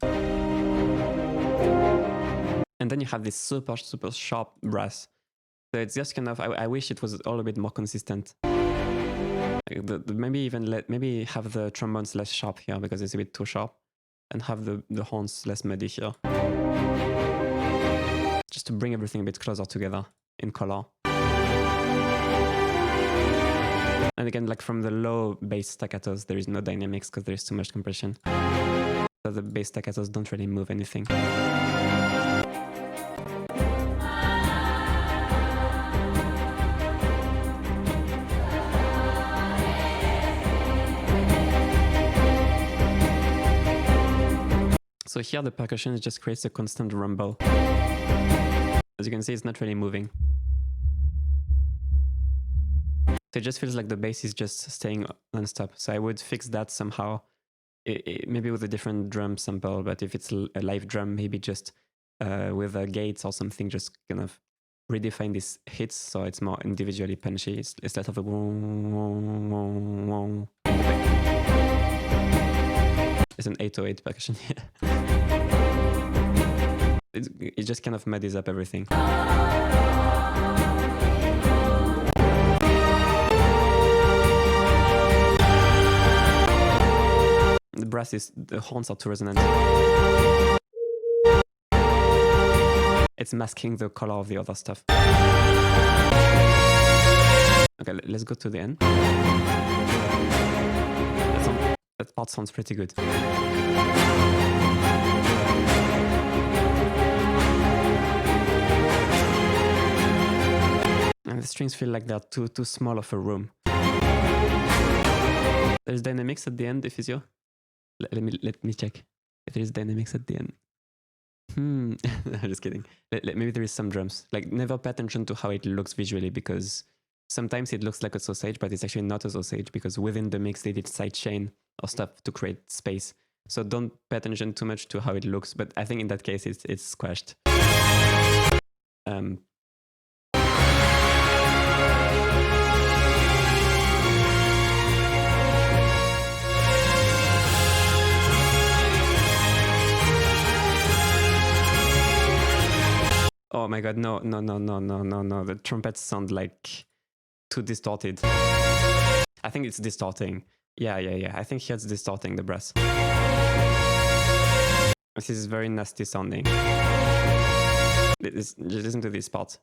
And then you have this super sharp brass. So it's just kind of, I wish it was all a bit more consistent. Like maybe have the trombones less sharp here because it's a bit too sharp. And have the horns less muddy here. Just to bring everything a bit closer together in color. And again, like from the low bass staccatos, there is no dynamics because there is too much compression. So the bass staccatos don't really move anything. So here the percussion just creates a constant rumble. As you can see, it's not really moving. So it just feels like the bass is just staying non-stop. So I would fix that somehow, maybe with a different drum sample, but if it's a live drum, maybe just with a gates or something, just kind of redefine these hits so it's more individually punchy instead of a It's an 808 percussion here. It just kind of muddies up everything. The horns are too resonant. It's masking the color of the other stuff. Okay, let's go to the end. That part sounds pretty good. And the strings feel like they're too small of a room. There's dynamics at the end, Physio. Let me check if there is dynamics at the end. I'm just kidding. Maybe there is some drums. Like, never pay attention to how it looks visually, because sometimes it looks like a sausage, but it's actually not a sausage, because within the mix they did sidechain or stuff to create space. So don't pay attention too much to how it looks. But I think in that case it's squashed. Oh my god, no. The trumpets sound like too distorted. I think it's distorting. Yeah. I think here it's distorting the brass. This is very nasty sounding. Just listen to this part.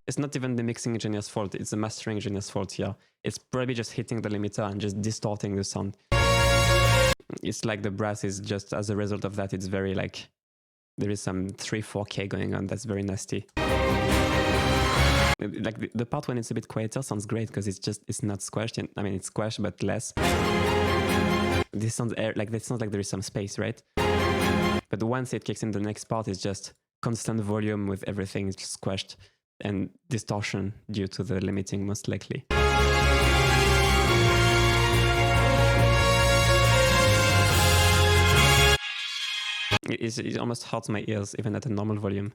It's not even the mixing engineer's fault, it's the mastering engineer's fault here. It's probably just hitting the limiter and just distorting the sound. It's like the brass is just, as a result of that, it's very like, there is some 3-4K going on, that's very nasty. Like the part when it's a bit quieter sounds great, because it's not squashed. I mean, it's squashed, but less. This sounds like there is some space, right? But once it kicks in, the next part is just constant volume with everything is just squashed, and distortion due to the limiting, most likely. It almost hurts my ears, even at a normal volume.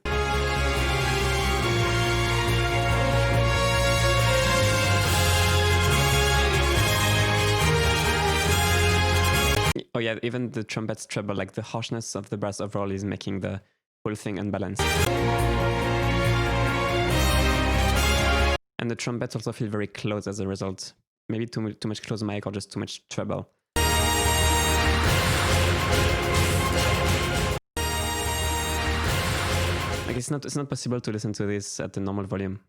Oh yeah, even the trumpet's treble, like the harshness of the brass overall is making the whole thing unbalanced. And the trumpets also feel very close as a result. Maybe too much close mic or just too much treble. Like it's not possible to listen to this at the normal volume.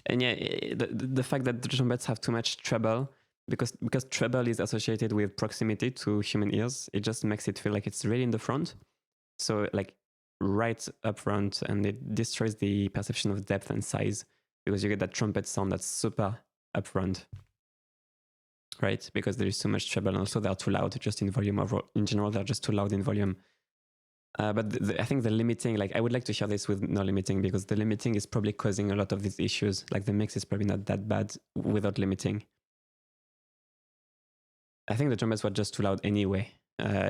And yeah, the fact that the trumpets have too much treble, because treble is associated with proximity to human ears, it just makes it feel like it's really in the front. So like right up front, and it destroys the perception of depth and size, because you get that trumpet sound that's super up front, right? Because there is too much treble, and also they're too loud just in volume. In general, they're just too loud in volume. But I think the limiting, like I would like to hear this with no limiting, because the limiting is probably causing a lot of these issues. Like the mix is probably not that bad without limiting. I think the trumpets were just too loud anyway.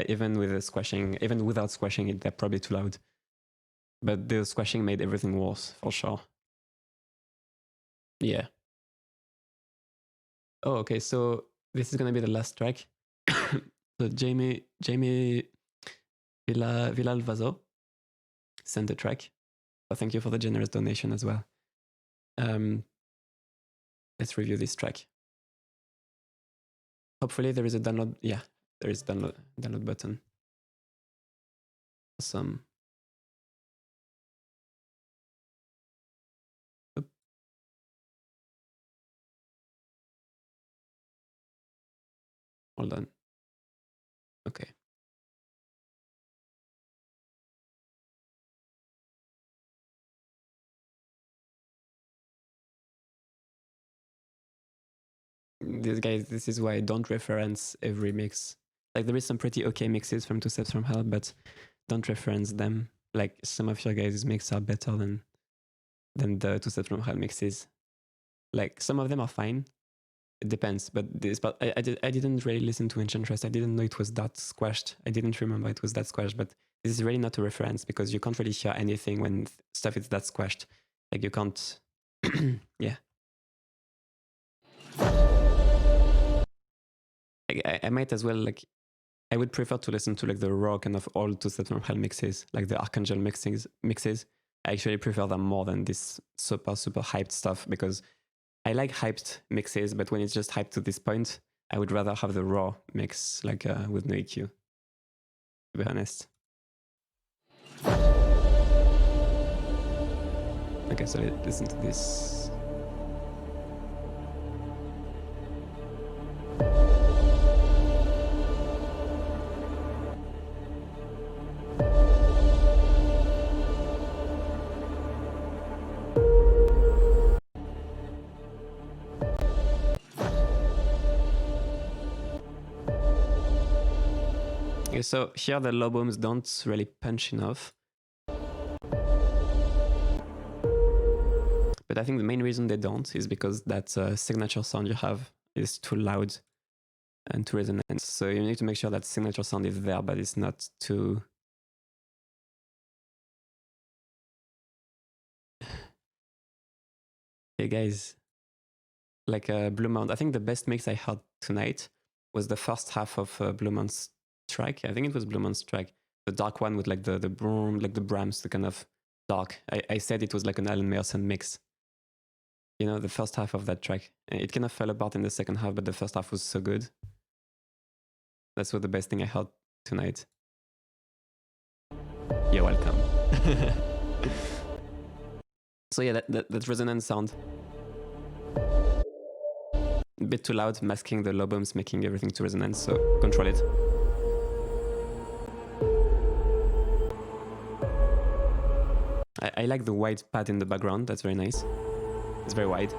Even with the squashing, even without squashing it, they're probably too loud. But the squashing made everything worse, for sure. Yeah. Oh, okay, so this is gonna be the last track. So Jamie Villalvazo sent the track. So thank you for the generous donation as well. Let's review this track. Hopefully there is a download. Yeah, there is a download button. Awesome. Oop. Hold on. Okay. This is why I don't reference every mix. Like there is some pretty okay mixes from Two Steps from Hell, but don't reference them. Like some of your guys' mix are better than the Two Steps from Hell mixes. Like some of them are fine. It depends, but I didn't really listen to Enchantress. I didn't know it was that squashed. I didn't remember it was that squashed, but this is really not a reference, because you can't really hear anything when stuff is that squashed. Like you can't, yeah. I might as well, like, I would prefer to listen to like the raw kind of all Two Steps from Hell mixes, like the Archangel mixes. I actually prefer them more than this super hyped stuff, because I like hyped mixes, but when it's just hyped to this point, I would rather have the raw mix, like with no EQ, to be honest. Okay, so let's listen to this. Okay, so here the low booms don't really punch enough. But I think the main reason they don't is because that signature sound you have is too loud and too resonant. So you need to make sure that signature sound is there, but it's not too... Hey guys, like Blue Mount, I think the best mix I heard tonight was the first half of Blue Mount's track. I think it was Blue Mount's track. The dark one with like the boom, like the Brahms, the kind of dark. I said it was like an Alan Merson mix. You know, the first half of that track. It kind of fell apart in the second half, but the first half was so good. That's what the best thing I heard tonight. You're welcome. So yeah, that resonance sound. A bit too loud, masking the low booms, making everything too resonant, so control it. I like the wide pad in the background, that's very nice. It's very wide.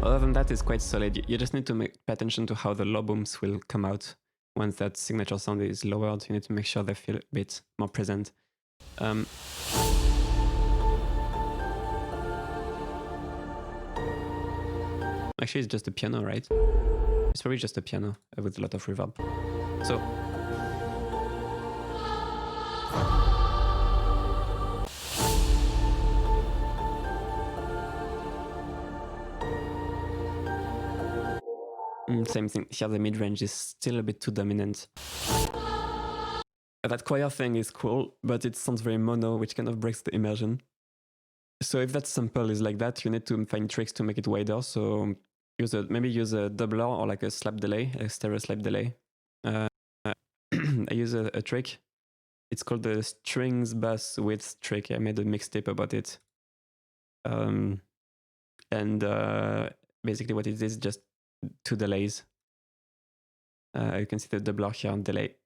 Other than that, it's quite solid. You just need to pay attention to how the low booms will come out once that signature sound is lowered. You need to make sure they feel a bit more present. Actually, it's just a piano, right? It's probably just a piano with a lot of reverb. So... same thing. Here the mid-range is still a bit too dominant. That choir thing is cool, but it sounds very mono, which kind of breaks the immersion. So if that sample is like that, you need to find tricks to make it wider. So maybe use a doubler or like a slap delay, a stereo slap delay. I use a trick. It's called the strings bass width trick. I made a mixtape about it. Basically what it is just 2 delays. You can see the doubler here on delay.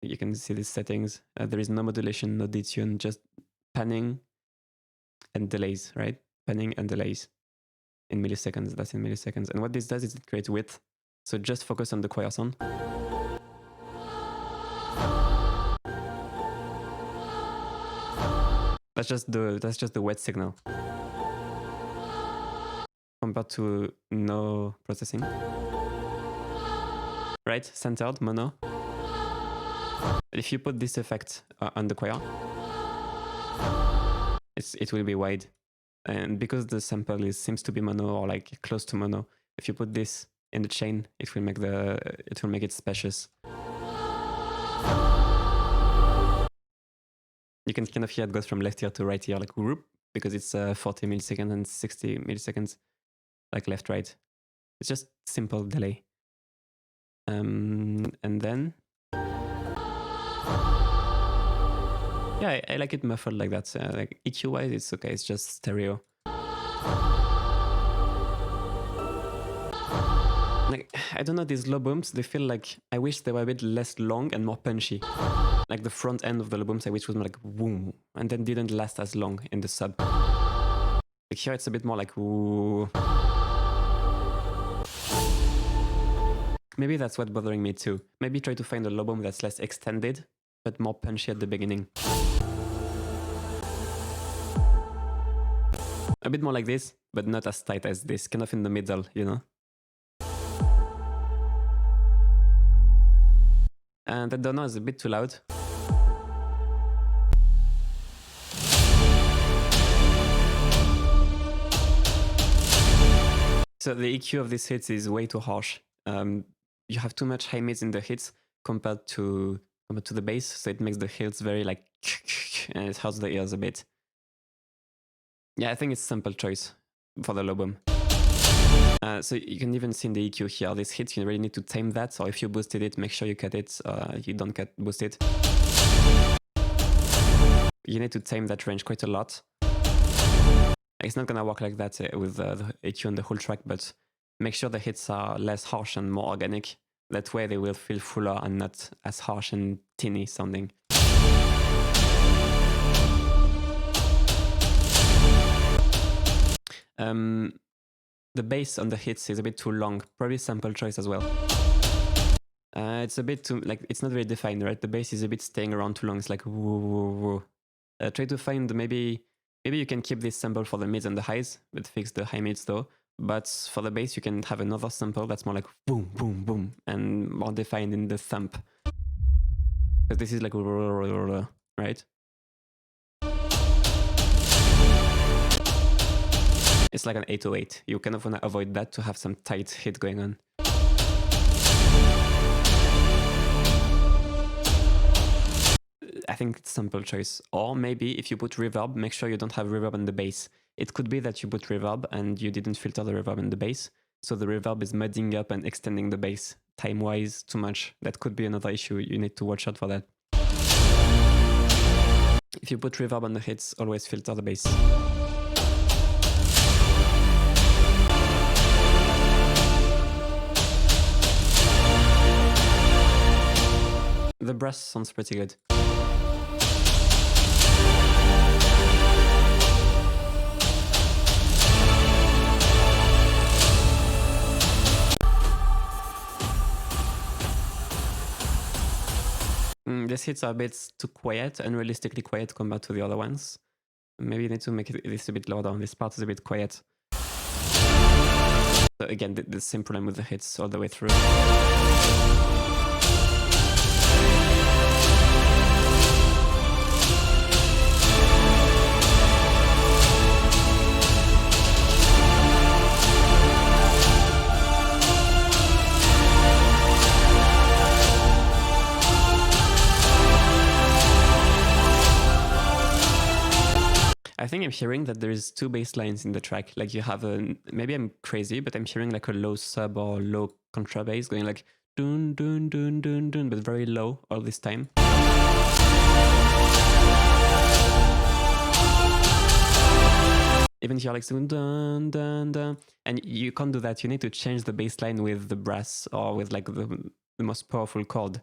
You can see the settings. There is no modulation, no detune, just panning and delays, right? Panning and delays in milliseconds. That's in milliseconds. And what this does is it creates width. So just focus on the choir sound. That's just the wet signal compared to no processing. Right? Centered, mono. If you put this effect on the choir, it will be wide. And because the sample seems to be mono or like close to mono, if you put this in the chain, it will make it spacious. You can kind of hear it goes from left ear to right ear, like whoop, because it's 40 milliseconds and 60 milliseconds, like left, right. It's just simple delay. And then, yeah, I like it muffled like that. Like EQ wise, it's okay. It's just stereo. Like, I don't know, these low booms, they feel like I wish they were a bit less long and more punchy. Like the front end of the low booms, I wish was more like woo, and then didn't last as long in the sub. Like here, it's a bit more like woo. Maybe that's what's bothering me too. Maybe try to find a low boom that's less extended, but more punchy at the beginning. A bit more like this, but not as tight as this, kind of in the middle, you know? And the dono is a bit too loud. So the EQ of these hits is way too harsh. You have too much high mids in the hits compared to the bass, so it makes the hits very like, and it hurts the ears a bit. Yeah, I think it's sample choice for the low boom. So you can even see in the EQ here, this hit, you really need to tame that, or if you boosted it, make sure you cut it, you don't boost it. You need to tame that range quite a lot. It's not gonna work like that with the EQ on the whole track, but make sure the hits are less harsh and more organic. That way they will feel fuller and not as harsh and tinny sounding. The bass on the hits is a bit too long, probably sample choice as well. It's a bit too, like, it's not very defined, right? The bass is a bit staying around too long. It's like, woo, woo, woo. Try to find maybe you can keep this sample for the mids and the highs, but fix the high mids though. But for the bass, you can have another sample that's more like boom, boom, boom, and more defined in the thump. Because this is like, right? It's like an 808. You kind of want to avoid that to have some tight hit going on. I think it's sample choice. Or maybe if you put reverb, make sure you don't have reverb on the bass. It could be that you put reverb and you didn't filter the reverb in the bass. So the reverb is mudding up and extending the bass time-wise too much. That could be another issue. You need to watch out for that. If you put reverb on the hits, always filter the bass. The brass sounds pretty good. These hits are a bit too quiet, unrealistically quiet compared to the other ones. Maybe you need to make this a bit louder. This part is a bit quiet. So again, the same problem with the hits all the way through. I think I'm hearing that there is two bass lines in the track. Like you have a, maybe I'm crazy, but I'm hearing like a low sub or low contrabass going like dun dun dun dun dun, but very low all this time. Even here like dun dun dun, and you can't do that. You need to change the bass line with the brass or with like the most powerful chord.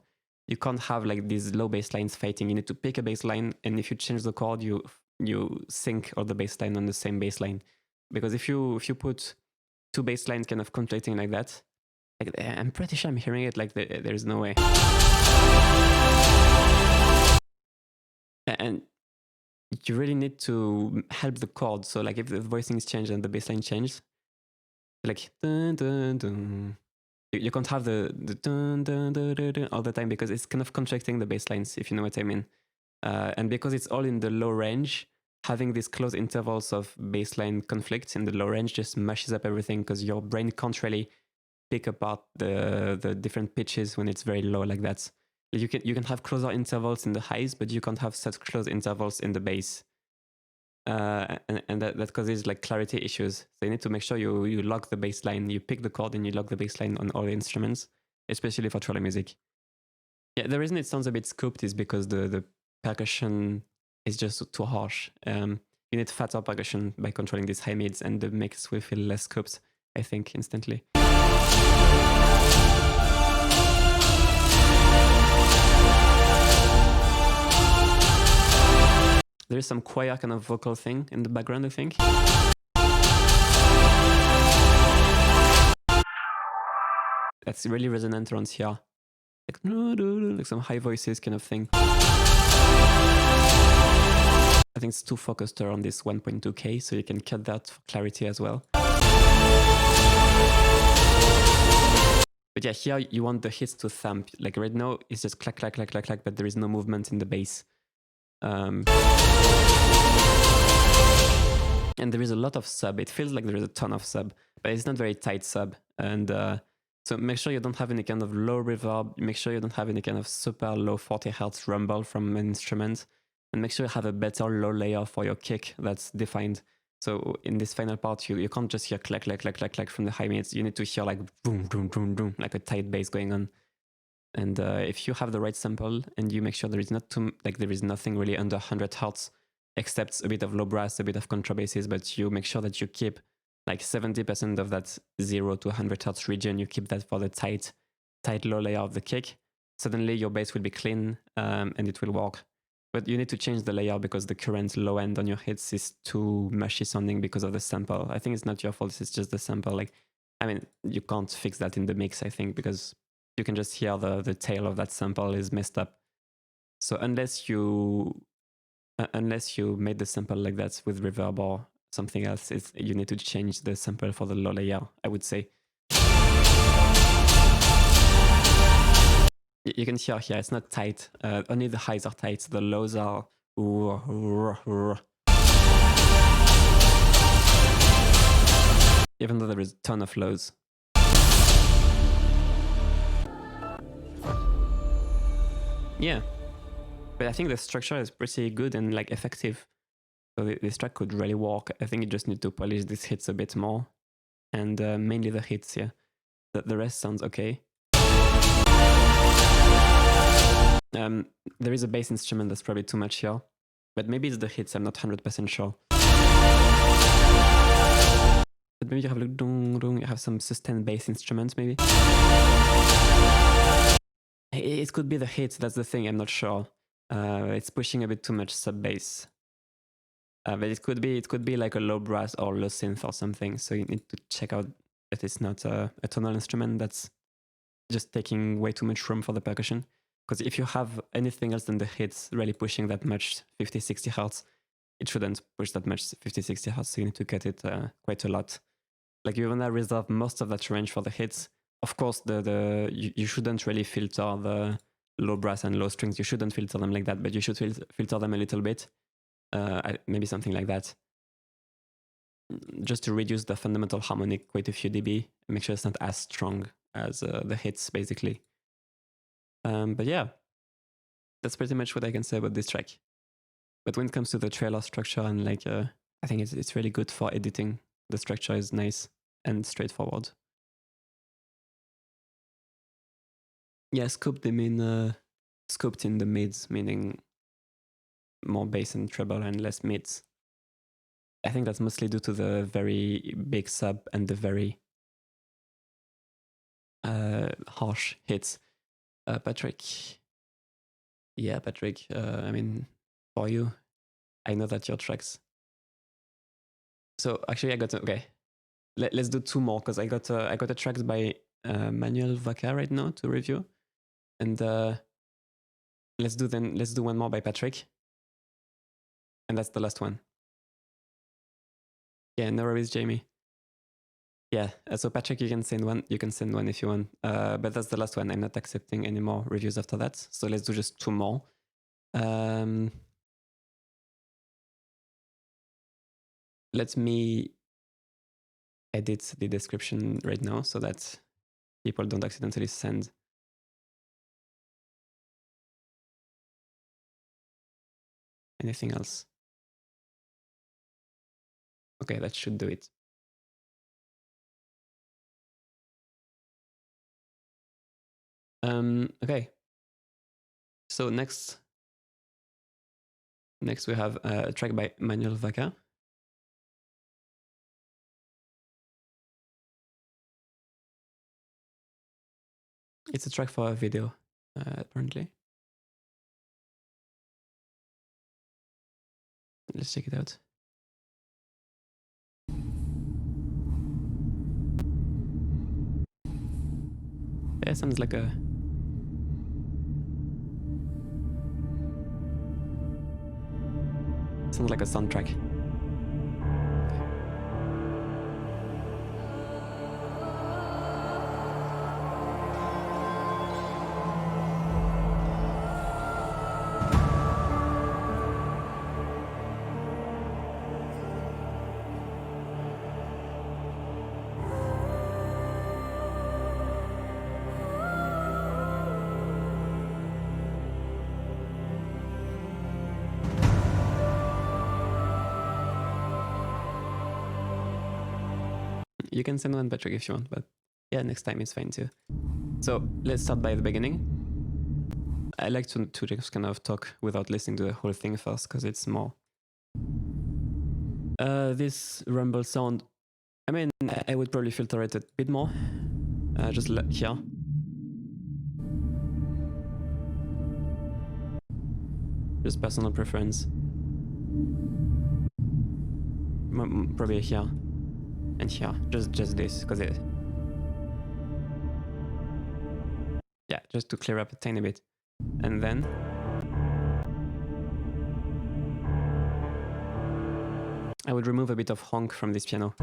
You can't have like these low bass lines fighting. You need to pick a bass line, and if you change the chord, you sync all the bass line on the same bass line. Because if you put two bass lines kind of conflicting like that, like, I'm pretty sure I'm hearing it like there's no way. And you really need to help the chord. So like if the voicing is changed and the bass line changes, like dun, dun, dun. You can't have the dun, dun, dun, dun, dun all the time because it's kind of contracting the bass lines, if you know what I mean. And because it's all in the low range, having these close intervals of bassline conflict in the low range just mashes up everything because your brain can't really pick apart the different pitches when it's very low like that. You can have closer intervals in the highs, but you can't have such close intervals in the bass. And that causes like clarity issues. So you need to make sure you lock the bass line, you pick the chord and you lock the bass line on all the instruments, especially for trailer music. Yeah, the reason it sounds a bit scooped is because the percussion is just too harsh. You need fatter percussion by controlling these high mids, and the mix will feel less scooped, I think, instantly. There is some choir kind of vocal thing in the background, I think. That's really resonant around here. Like some high voices kind of thing. I think it's too focused around this 1.2K, so you can cut that for clarity as well. But yeah, here you want the hits to thump. Like right now, it's just clack, clack, clack, clack, clack, but there is no movement in the bass. And there is a lot of sub. It feels like there is a ton of sub, but it's not very tight sub. And so make sure you don't have any kind of low reverb. Make sure you don't have any kind of super low 40 Hz rumble from an instrument. And make sure you have a better low layer for your kick that's defined. So in this final part, you can't just hear clack, clack, clack, clack, clack from the high mids. You need to hear like boom, boom, boom, boom, like a tight bass going on. And if you have the right sample and you make sure there is not there is nothing really under 100 Hz, accepts a bit of low brass, a bit of contrabasses, but you make sure that you keep like 70% of that 0 to 100 hertz region. You keep that for the tight low layer of the kick. Suddenly your bass will be clean and it will work. But you need to change the layer because the current low end on your hits is too mushy sounding because of the sample. I think it's not your fault, it's just the sample. Like, I mean, you can't fix that in the mix, I think, because you can just hear the tail of that sample is messed up. So unless you made the sample like that with reverb or something else, you need to change the sample for the low layer, I would say. You can hear here, it's not tight. Only the highs are tight. The lows are... Even though there is a ton of lows. Yeah. But I think the structure is pretty good and like effective. So this track could really work. I think you just need to polish these hits a bit more. And mainly the hits, yeah. The rest sounds okay. There is a bass instrument that's probably too much here. But maybe it's the hits, I'm not 100% sure. But maybe you have like you have some sustained bass instruments, maybe. It could be the hits, that's the thing, I'm not sure. It's pushing a bit too much sub bass. But it could be like a low brass or low synth or something. So you need to check out that it's not a tonal instrument that's just taking way too much room for the percussion. Because if you have anything else than the hits really pushing that much 50-60 hertz, it shouldn't push that much 50-60 hertz. So you need to cut it quite a lot. Like you want to reserve most of that range for the hits. Of course, you shouldn't really filter the low brass and low strings. You shouldn't filter them like that, but you should filter them a little bit. Maybe something like that. Just to reduce the fundamental harmonic quite a few dB. Make sure it's not as strong as the hits, basically. But yeah, that's pretty much what I can say about this track. But when it comes to the trailer structure and like, I think it's really good for editing. The structure is nice and straightforward. Yeah, scooped, they mean scooped in the mids, meaning more bass and treble and less mids. I think that's mostly due to the very big sub and the very harsh hits. Patrick. Yeah, Patrick, I mean, for you, I know that your tracks. So actually I got, okay, let's do two more because I got a tracks by Manuel Vaca right now to review. And let's do one more by Patrick. And that's the last one. Yeah, no worries, Jamie. Yeah, so Patrick, you can send one if you want. But that's the last one. I'm not accepting any more reviews after that. So let's do just two more. Let me edit the description right now so that people don't accidentally send anything else. Okay, that should do it. Okay. So next we have a track by Manuel Vaca. It's a track for a video, apparently. Let's check it out. Yeah, it sounds like a... sounds like a soundtrack. You can send one, Patrick, if you want, but yeah, next time it's fine too. So let's start by the beginning. I like to just kind of talk without listening to the whole thing first, because it's more This rumble sound, I mean, I would probably filter it a bit more. Just here. Just personal preference. Probably here and here. Just this, because it. Yeah, just to clear up a tiny bit, and then. I would remove a bit of honk from this piano.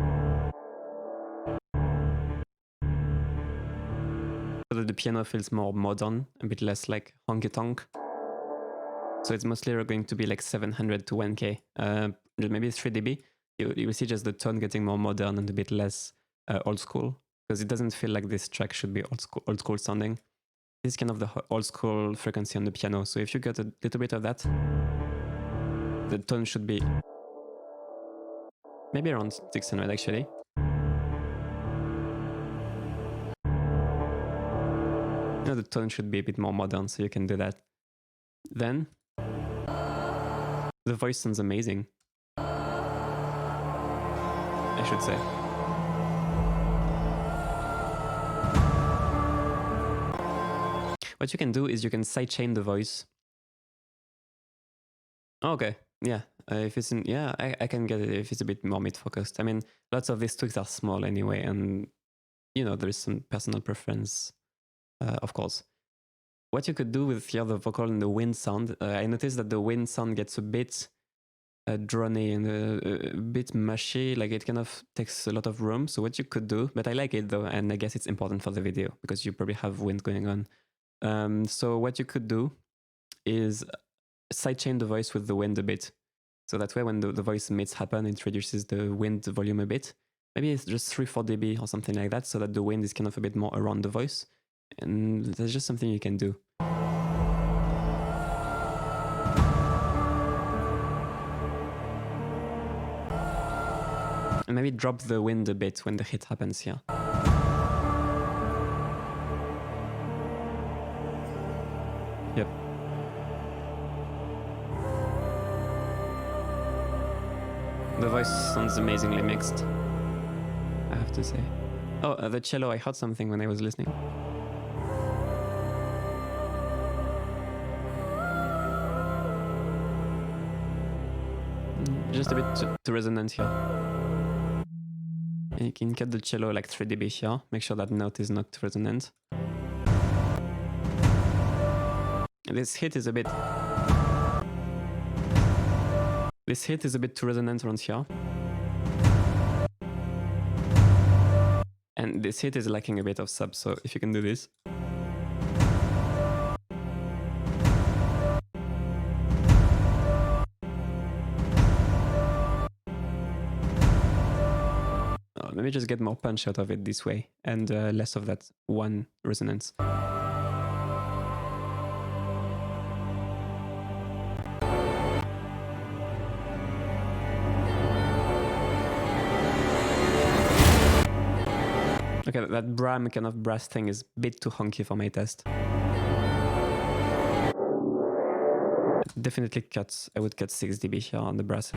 So that the piano feels more modern, a bit less like honky-tonk. So it's mostly going to be like 700 to 1K, maybe 3 dB. You will see just the tone getting more modern and a bit less old school, because it doesn't feel like this track should be old school sounding. This is kind of the old school frequency on the piano. So if you get a little bit of that, the tone should be maybe around 600 actually. You know, the tone should be a bit more modern, so you can do that. Then, the voice sounds amazing, I should say. What you can do is you can sidechain the voice. Oh, okay, yeah. If it's in, yeah, I can get it if it's a bit more mid-focused. I mean, lots of these tweaks are small anyway, and you know, there is some personal preference, of course. What you could do with here, the vocal and the wind sound, I noticed that the wind sound gets a bit drony and a bit mushy, like it kind of takes a lot of room. So what you could do, but I like it though, and I guess it's important for the video because you probably have wind going on. So what you could do is sidechain the voice with the wind a bit. So that way when the voice mids happen, it reduces the wind volume a bit. Maybe it's just 3-4 dB or something like that, so that the wind is kind of a bit more around the voice. And that's just something you can do. And maybe drop the wind a bit when the hit happens here. Yep. The voice sounds amazingly mixed, I have to say. Oh, the cello, I heard something when I was listening. Just a bit too resonant here. And you can cut the cello like 3 dB here. Make sure that note is not too resonant. And this hit is a bit... This hit is a bit too resonant around here. And this hit is lacking a bit of sub, so if you can do this. Maybe just get more punch out of it this way, and less of that one resonance. Okay, that Bram kind of brass thing is a bit too honky for my test. Definitely cuts. I would cut 6 dB here on the brass.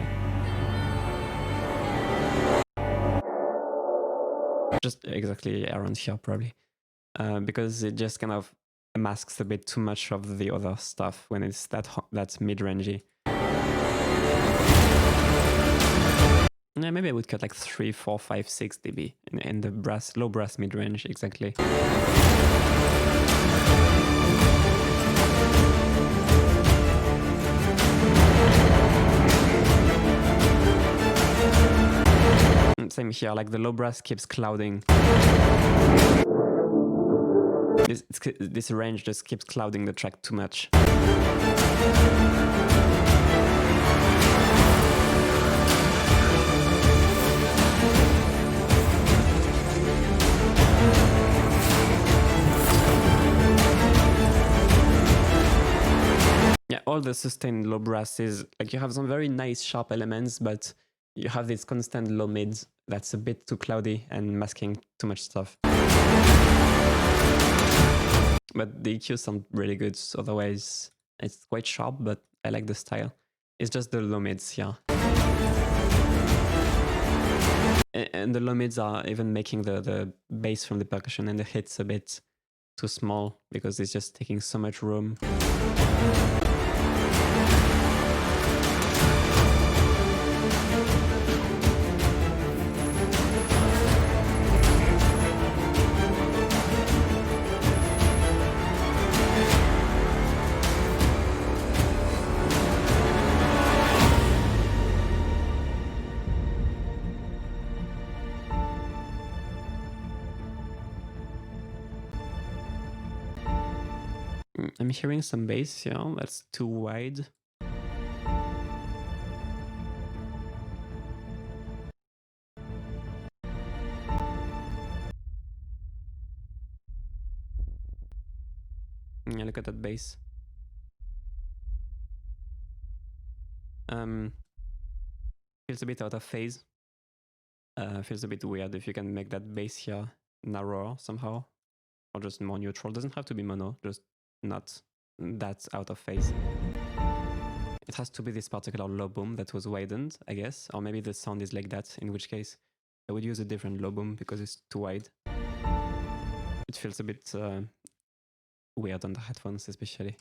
Just exactly around here, probably. Because it just kind of masks a bit too much of the other stuff when it's that mid-rangey. Yeah, maybe I would cut like 3, 4, 5, 6 dB in the brass, low brass mid-range, exactly. Same here, like the low brass keeps clouding. This range just keeps clouding the track too much. Yeah, all the sustained low brasses, like you have some very nice sharp elements, but you have this constant low mids that's a bit too cloudy and masking too much stuff. But the EQs sound really good, so otherwise it's quite sharp, but I like the style. It's just the low mids here. And the low mids are even making the bass from the percussion and the hits a bit too small because it's just taking so much room. I'm hearing some bass here, that's too wide. Yeah, look at that bass. Feels a bit out of phase. Feels a bit weird if you can make that bass here narrower somehow, or just more neutral. Doesn't have to be mono, just not that out of phase. It has to be this particular low boom that was widened, I guess, or maybe the sound is like that, in which case I would use a different low boom because it's too wide. It feels a bit weird on the headphones, especially.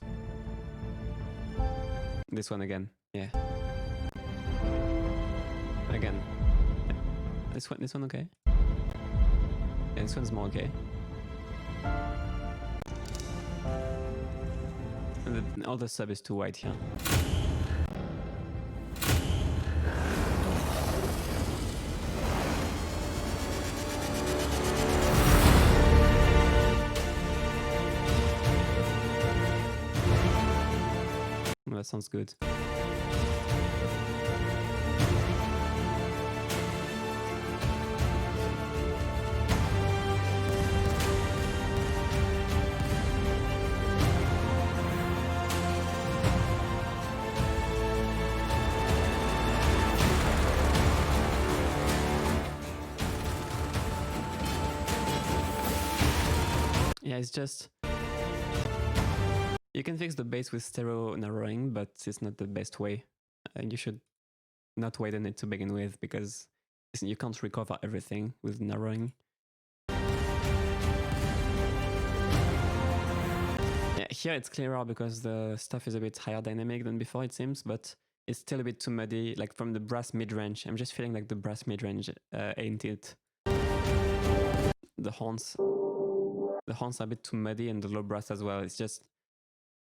This one again, yeah. Again. This one okay? Yeah, this one's more okay. And all the sub is too wide here. Well, that sounds good. Yeah, it's just... You can fix the bass with stereo narrowing, but it's not the best way. And you should not widen it to begin with, because you can't recover everything with narrowing. Yeah, here it's clearer because the stuff is a bit higher dynamic than before, it seems, but it's still a bit too muddy, like from the brass mid-range. I'm just feeling like the brass mid-range ain't it. The horns are a bit too muddy, and the low brass as well. It's just...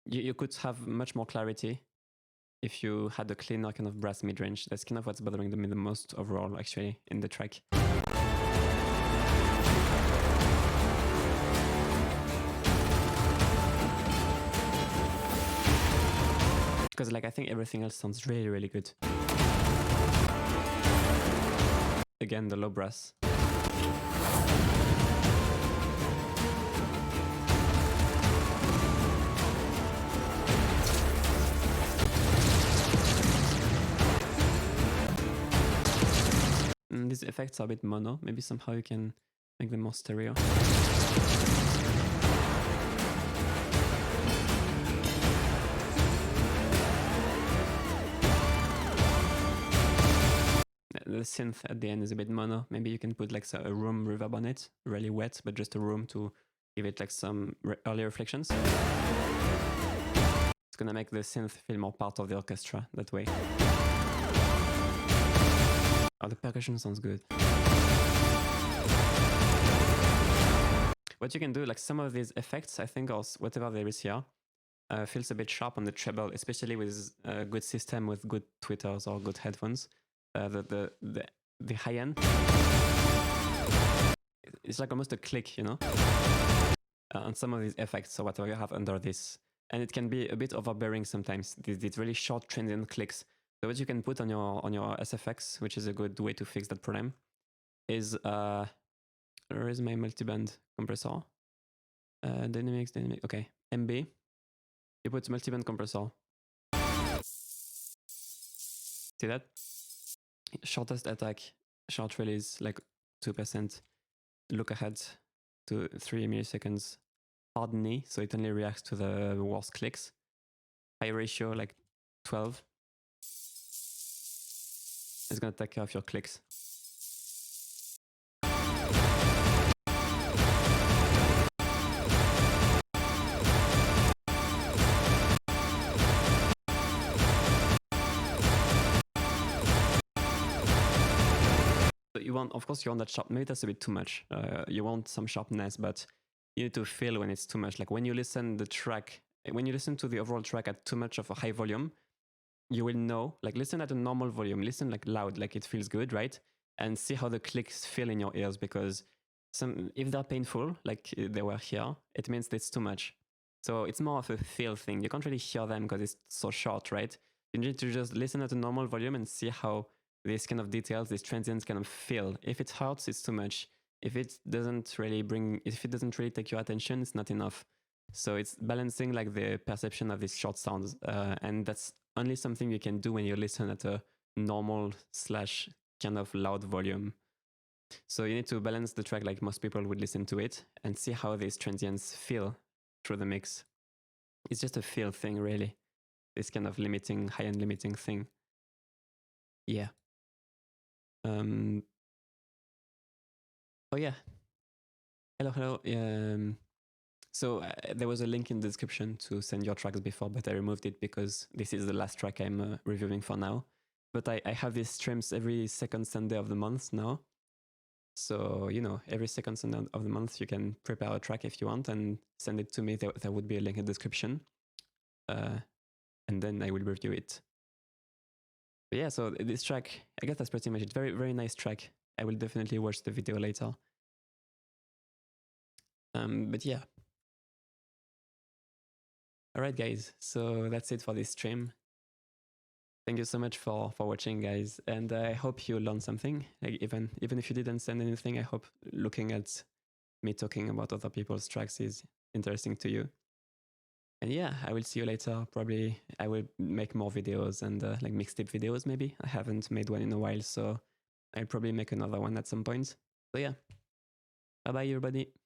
You could have much more clarity if you had a cleaner kind of brass mid-range. That's kind of what's bothering me the most overall, actually, in the track. Because like I think everything else sounds really, really good. Again, the low brass. These effects are a bit mono. Maybe somehow you can make them more stereo. The synth at the end is a bit mono. Maybe you can put like a room reverb on it, really wet, but just a room to give it like some early reflections. It's gonna make the synth feel more part of the orchestra that way. Oh, the percussion sounds good. What you can do, like some of these effects, I think, or whatever there is here, feels a bit sharp on the treble, especially with a good system with good tweeters or good headphones. The high end, it's like almost a click, you know, on some of these effects or whatever you have under this. And it can be a bit overbearing sometimes, these really short transient clicks. So what you can put on your SFX, which is a good way to fix that problem, is where is my multiband compressor? Dynamics, okay, MB. You put multiband compressor. See that? Shortest attack, short release, like 2%. Look ahead to 3 milliseconds. Hard knee, so it only reacts to the worst clicks. High ratio, like 12. It's gonna take care of your clicks. you want, of course, you want that sharp. Maybe that's a bit too much. You want some sharpness, but you need to feel when it's too much. Like when you listen to the overall track at too much of a high volume, you will know. Like listen at a normal volume, listen like loud, like it feels good, right? And see how the clicks feel in your ears, because if they're painful, like they were here, it means it's too much. So it's more of a feel thing. You can't really hear them because it's so short, right? You need to just listen at a normal volume and see how these kind of details, these transients kind of feel. If it hurts, it's too much. If it doesn't really take your attention, it's not enough. So it's balancing like the perception of these short sounds. And that's only something you can do when you listen at a normal / kind of loud volume. So you need to balance the track like most people would listen to it and see how these transients feel through the mix. It's just a feel thing, really. This kind of high-end limiting thing. Yeah. Oh yeah. Hello. So there was a link in the description to send your tracks before, but I removed it because this is the last track I'm reviewing for now. But I have these streams every second Sunday of the month now. So, every second Sunday of the month, you can prepare a track if you want and send it to me. There would be a link in the description. And then I will review it. But yeah, so this track, I guess that's pretty much it. Very, very nice track. I will definitely watch the video later. But yeah. All right, guys. So that's it for this stream. Thank you so much for watching, guys. And I hope you learned something. Like even if you didn't send anything, I hope looking at me talking about other people's tracks is interesting to you. And yeah, I will see you later. Probably I will make more videos and like mixtape videos maybe. I haven't made one in a while, so I'll probably make another one at some point. So yeah. Bye-bye, everybody.